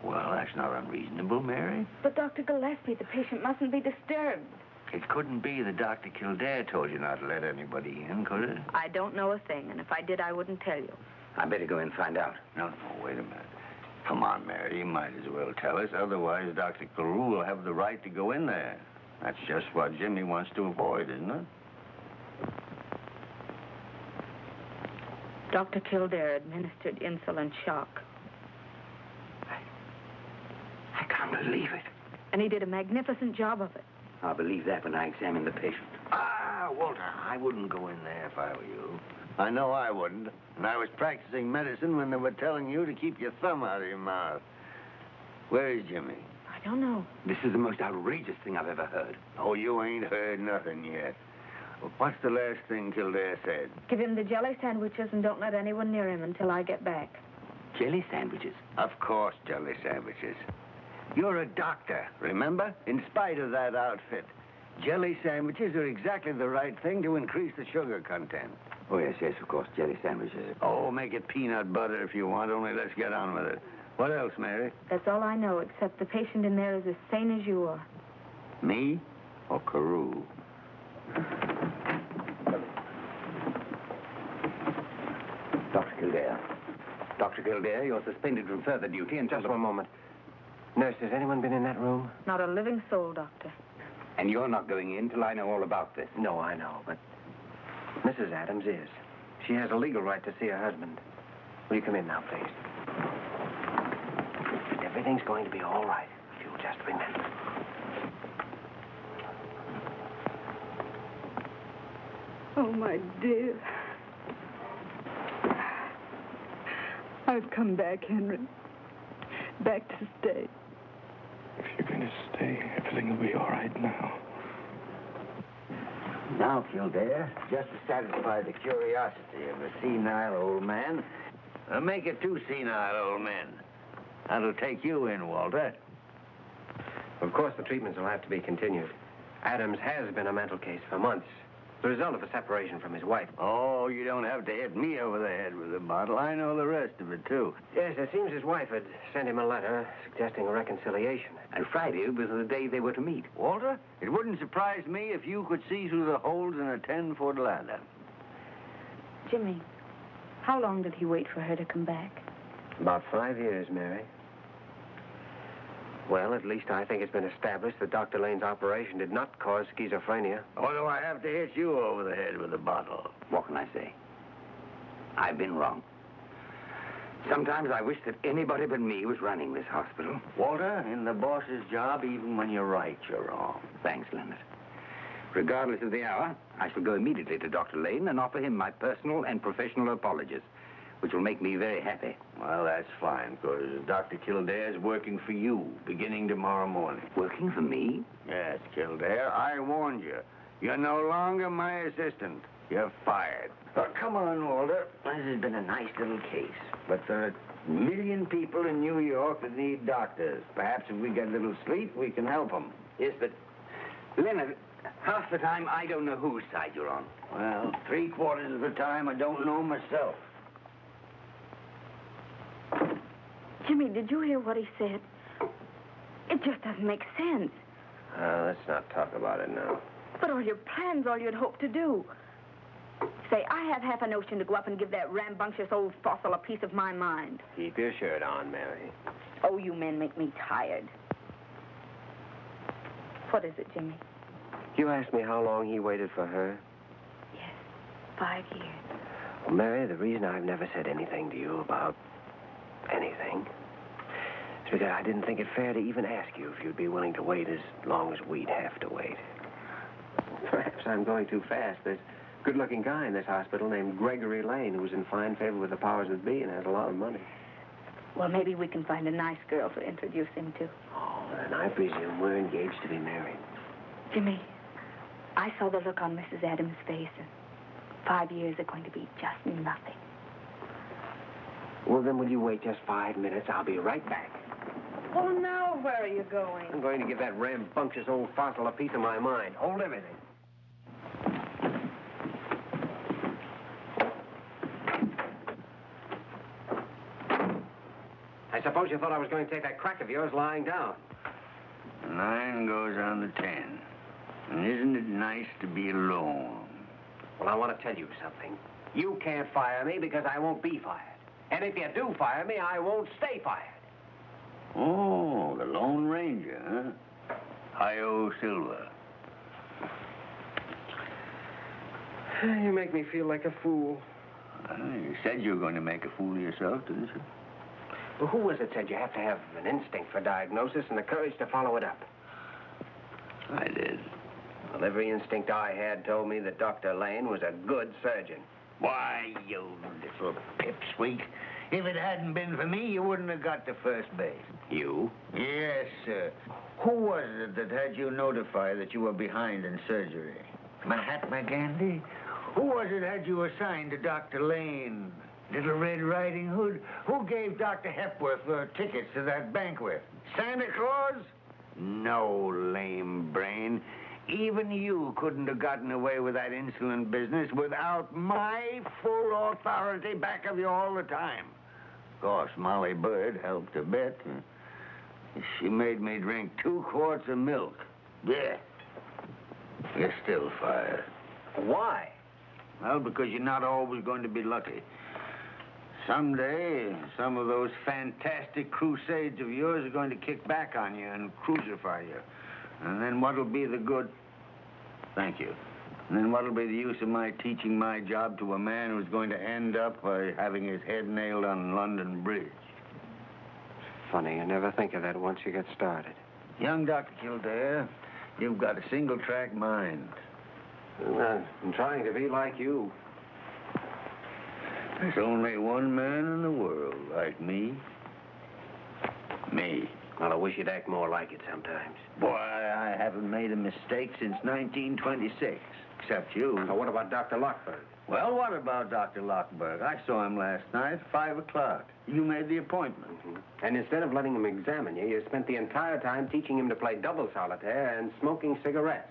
[SPEAKER 15] Well, that's not unreasonable, Mary.
[SPEAKER 11] But Dr. Gillespie, the patient mustn't be disturbed.
[SPEAKER 15] It couldn't be that Dr. Kildare told you not to let anybody in, could it?
[SPEAKER 11] I don't know a thing, and if I did, I wouldn't tell you.
[SPEAKER 8] I better go and find out.
[SPEAKER 15] No, wait a minute. Come on, Mary, you might as well tell us. Otherwise, Dr. Carew will have the right to go in there. That's just what Jimmy wants to avoid, isn't it?
[SPEAKER 11] Dr. Kildare administered insulin shock.
[SPEAKER 8] I can't believe it.
[SPEAKER 11] And he did a magnificent job of it.
[SPEAKER 8] I'll believe that when I examine the patient.
[SPEAKER 15] Walter, I wouldn't go in there if I were you. I know I wouldn't. And I was practicing medicine when they were telling you to keep your thumb out of your mouth. Where is Jimmy?
[SPEAKER 11] I don't know.
[SPEAKER 8] This is the most outrageous thing I've ever heard.
[SPEAKER 15] Oh, you ain't heard nothing yet. Well, what's the last thing Kildare said?
[SPEAKER 11] Give him the jelly sandwiches and don't let anyone near him until I get back.
[SPEAKER 8] Jelly sandwiches?
[SPEAKER 15] Of course, jelly sandwiches. You're a doctor, remember? In spite of that outfit. Jelly sandwiches are exactly the right thing to increase the sugar content.
[SPEAKER 8] Oh, yes, of course, jelly sandwiches.
[SPEAKER 15] Oh, make it peanut butter if you want, only let's get on with it. What else, Mary?
[SPEAKER 11] That's all I know, except the patient in there is as sane as you are.
[SPEAKER 15] Me or Carew?
[SPEAKER 8] Dr. Kildare, you're suspended from further duty until...
[SPEAKER 12] Just one moment. Nurse, has anyone been in that room?
[SPEAKER 11] Not a living soul, Doctor.
[SPEAKER 8] And you're not going in till I know all about this.
[SPEAKER 12] No, I know, but Mrs. Adams is. She has a legal right to see her husband. Will you come in now, please? Everything's going to be all right if you'll just remember.
[SPEAKER 21] Oh, my dear. I've come back, Henry. Back to stay.
[SPEAKER 10] If you're going to stay, everything will be all right now.
[SPEAKER 3] Now, Kildare, just to satisfy the curiosity of a senile old man, make it 2 senile old men. That'll take you in, Walter.
[SPEAKER 12] Of course, the treatments will have to be continued. Adams has been a mental case for months. The result of a separation from his wife.
[SPEAKER 3] Oh, you don't have to hit me over the head with a bottle. I know the rest of it, too.
[SPEAKER 12] Yes, it seems his wife had sent him a letter suggesting a reconciliation.
[SPEAKER 8] And Friday was the day they were to meet.
[SPEAKER 3] Walter, it wouldn't surprise me if you could see through the holes in a 10-foot ladder.
[SPEAKER 11] Jimmy, how long did he wait for her to come back?
[SPEAKER 12] About 5 years, Mary. Well, at least I think it's been established that Dr. Lane's operation did not cause schizophrenia.
[SPEAKER 3] Or do I have to hit you over the head with a bottle?
[SPEAKER 8] What can I say? I've been wrong. Sometimes I wish that anybody but me was running this hospital.
[SPEAKER 3] Walter, in the boss's job, even when you're right, you're wrong.
[SPEAKER 8] Thanks, Leonard. Regardless of the hour, I shall go immediately to Dr. Lane and offer him my personal and professional apologies, which will make me very happy.
[SPEAKER 3] Well, that's fine, because Dr. Kildare's working for you, beginning tomorrow morning.
[SPEAKER 8] Working for me?
[SPEAKER 3] Yes, Kildare, I warned you. You're no longer my assistant. You're fired. Oh, come on, Walter. This has been a nice little case, but there are 1 million people in New York that need doctors. Perhaps if we get a little sleep, we can help them.
[SPEAKER 8] Yes, but, Leonard, half the time I don't know whose side you're on.
[SPEAKER 3] Well, 3/4 of the time I don't know myself.
[SPEAKER 11] Jimmy, did you hear what he said? It just doesn't make sense.
[SPEAKER 12] Let's not talk about it now.
[SPEAKER 11] But all your plans, all you'd hoped to do. Say, I have half a notion to go up and give that rambunctious old fossil a piece of my mind.
[SPEAKER 12] Keep your shirt on, Mary.
[SPEAKER 11] Oh, you men make me tired. What is it, Jimmy?
[SPEAKER 12] You asked me how long he waited for her?
[SPEAKER 11] Yes, 5 years.
[SPEAKER 12] Well, Mary, the reason I've never said anything to you about anything is because I didn't think it fair to even ask you if you'd be willing to wait as long as we'd have to wait. Perhaps I'm going too fast. There's a good-looking guy in this hospital named Gregory Lane who's in fine favor with the powers that be and has a lot of money.
[SPEAKER 11] Well, maybe we can find a nice girl to introduce him to.
[SPEAKER 12] Oh, then I presume we're engaged to be married.
[SPEAKER 11] Jimmy, I saw the look on Mrs. Adams' face, and 5 years are going to be just nothing.
[SPEAKER 12] Well, then will you wait just 5 minutes? I'll be right back.
[SPEAKER 5] Well, now where are you going?
[SPEAKER 12] I'm going to give that rambunctious old fossil a piece of my mind. Hold everything. I suppose you thought I was going to take that crack of yours lying down.
[SPEAKER 3] 9 goes on the 10. And isn't it nice to be alone?
[SPEAKER 12] Well, I want to tell you something. You can't fire me because I won't be fired. And if you do fire me, I won't stay fired.
[SPEAKER 3] Oh, the Lone Ranger, huh? Hi-Yo Silver.
[SPEAKER 12] You make me feel like a fool.
[SPEAKER 3] You said you were going to make a fool of yourself, didn't you?
[SPEAKER 12] Well, who was it said you have to have an instinct for diagnosis and the courage to follow it up?
[SPEAKER 3] I did.
[SPEAKER 12] Well, every instinct I had told me that Dr. Lane was a good surgeon.
[SPEAKER 3] Why, you little pipsqueak. If it hadn't been for me, you wouldn't have got to first base.
[SPEAKER 12] You?
[SPEAKER 3] Yes, sir. Who was it that had you notify that you were behind in surgery? Mahatma Gandhi? Who was it had you assigned to Dr. Lane? Little Red Riding Hood? Who gave Dr. Hepworth tickets to that banquet? Santa Claus? No, lame brain. Even you couldn't have gotten away with that insulin business without my full authority back of you all the time. Of course, Molly Bird helped a bit. She made me drink 2 quarts of milk. Yeah. You're still fired.
[SPEAKER 12] Why?
[SPEAKER 3] Well, because you're not always going to be lucky. Someday, some of those fantastic crusades of yours are going to kick back on you and crucify you. And then what'll be the good... Thank you. And then what'll be the use of my teaching my job to a man who's going to end up by having his head nailed on London Bridge?
[SPEAKER 6] Funny, you never think of that once you get started.
[SPEAKER 3] Young Dr. Kildare, you've got a single-track mind.
[SPEAKER 6] Well, I'm trying to be like you.
[SPEAKER 3] There's only one man in the world like me. Me.
[SPEAKER 6] Well, I wish you'd act more like it sometimes.
[SPEAKER 3] Boy, I haven't made a mistake since 1926, except you.
[SPEAKER 6] Now, what about Dr. Lockberg?
[SPEAKER 3] Well, what about Dr. Lockberg? I saw him last night, 5 o'clock. You made the appointment.
[SPEAKER 6] And instead of letting him examine you, you spent the entire time teaching him to play double solitaire and smoking cigarettes.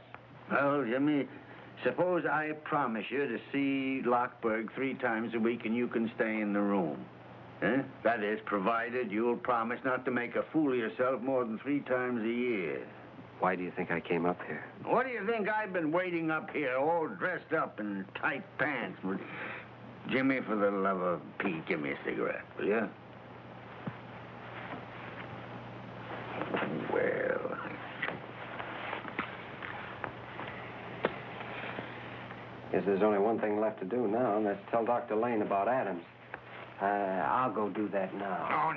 [SPEAKER 3] Well, Jimmy, suppose I promise you to see Lockberg 3 times a week and you can stay in the room. Eh? That is, provided you'll promise not to make a fool of yourself more than 3 times a year.
[SPEAKER 6] Why do you think I came up here?
[SPEAKER 3] What do you think I've been waiting up here, all dressed up in tight pants? Jimmy, for the love of Pete, give me a cigarette, will you? Well...
[SPEAKER 6] Guess there's only one thing left to do now, and that's tell Dr. Lane about Adams. I'll go do that now.
[SPEAKER 3] Oh,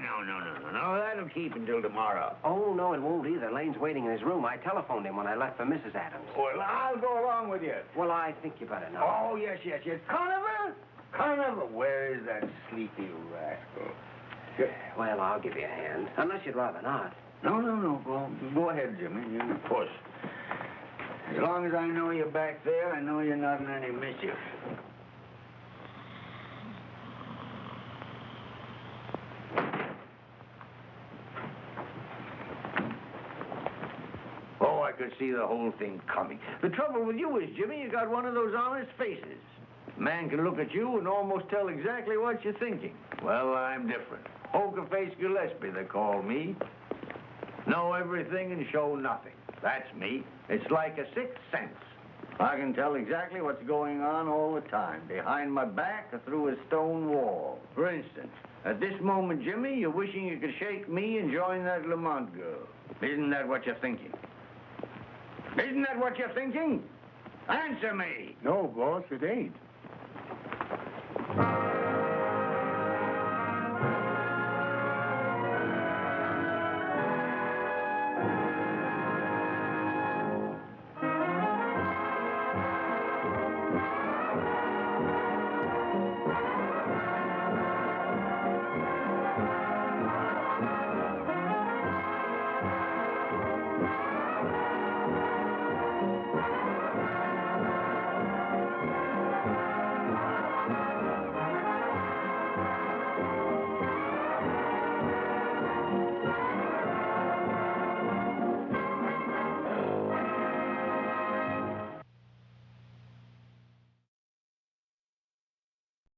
[SPEAKER 3] no. That'll keep until tomorrow.
[SPEAKER 6] Oh, no, it won't either. Lane's waiting in his room. I telephoned him when I left for Mrs. Adams.
[SPEAKER 3] Well, I'll go along with you.
[SPEAKER 6] Well, I think you better know.
[SPEAKER 3] Oh, yes. Culver, where is that sleepy rascal?
[SPEAKER 6] Well, I'll give you a hand, unless you'd rather not.
[SPEAKER 3] No. Go ahead, Jimmy. You push. As long as I know you're back there, I know you're not in any mischief. Oh, I could see the whole thing coming. The trouble with you is, Jimmy, you got one of those honest faces. A man can look at you and almost tell exactly what you're thinking. Well, I'm different. Poker-faced Gillespie, they call me. Know everything and show nothing. That's me. It's like a sixth sense. I can tell exactly what's going on all the time, behind my back or through a stone wall. For instance, at this moment, Jimmy, you're wishing you could shake me and join that Lamont girl. Isn't that what you're thinking? Isn't that what you're thinking? Answer me.
[SPEAKER 7] No, boss, it ain't.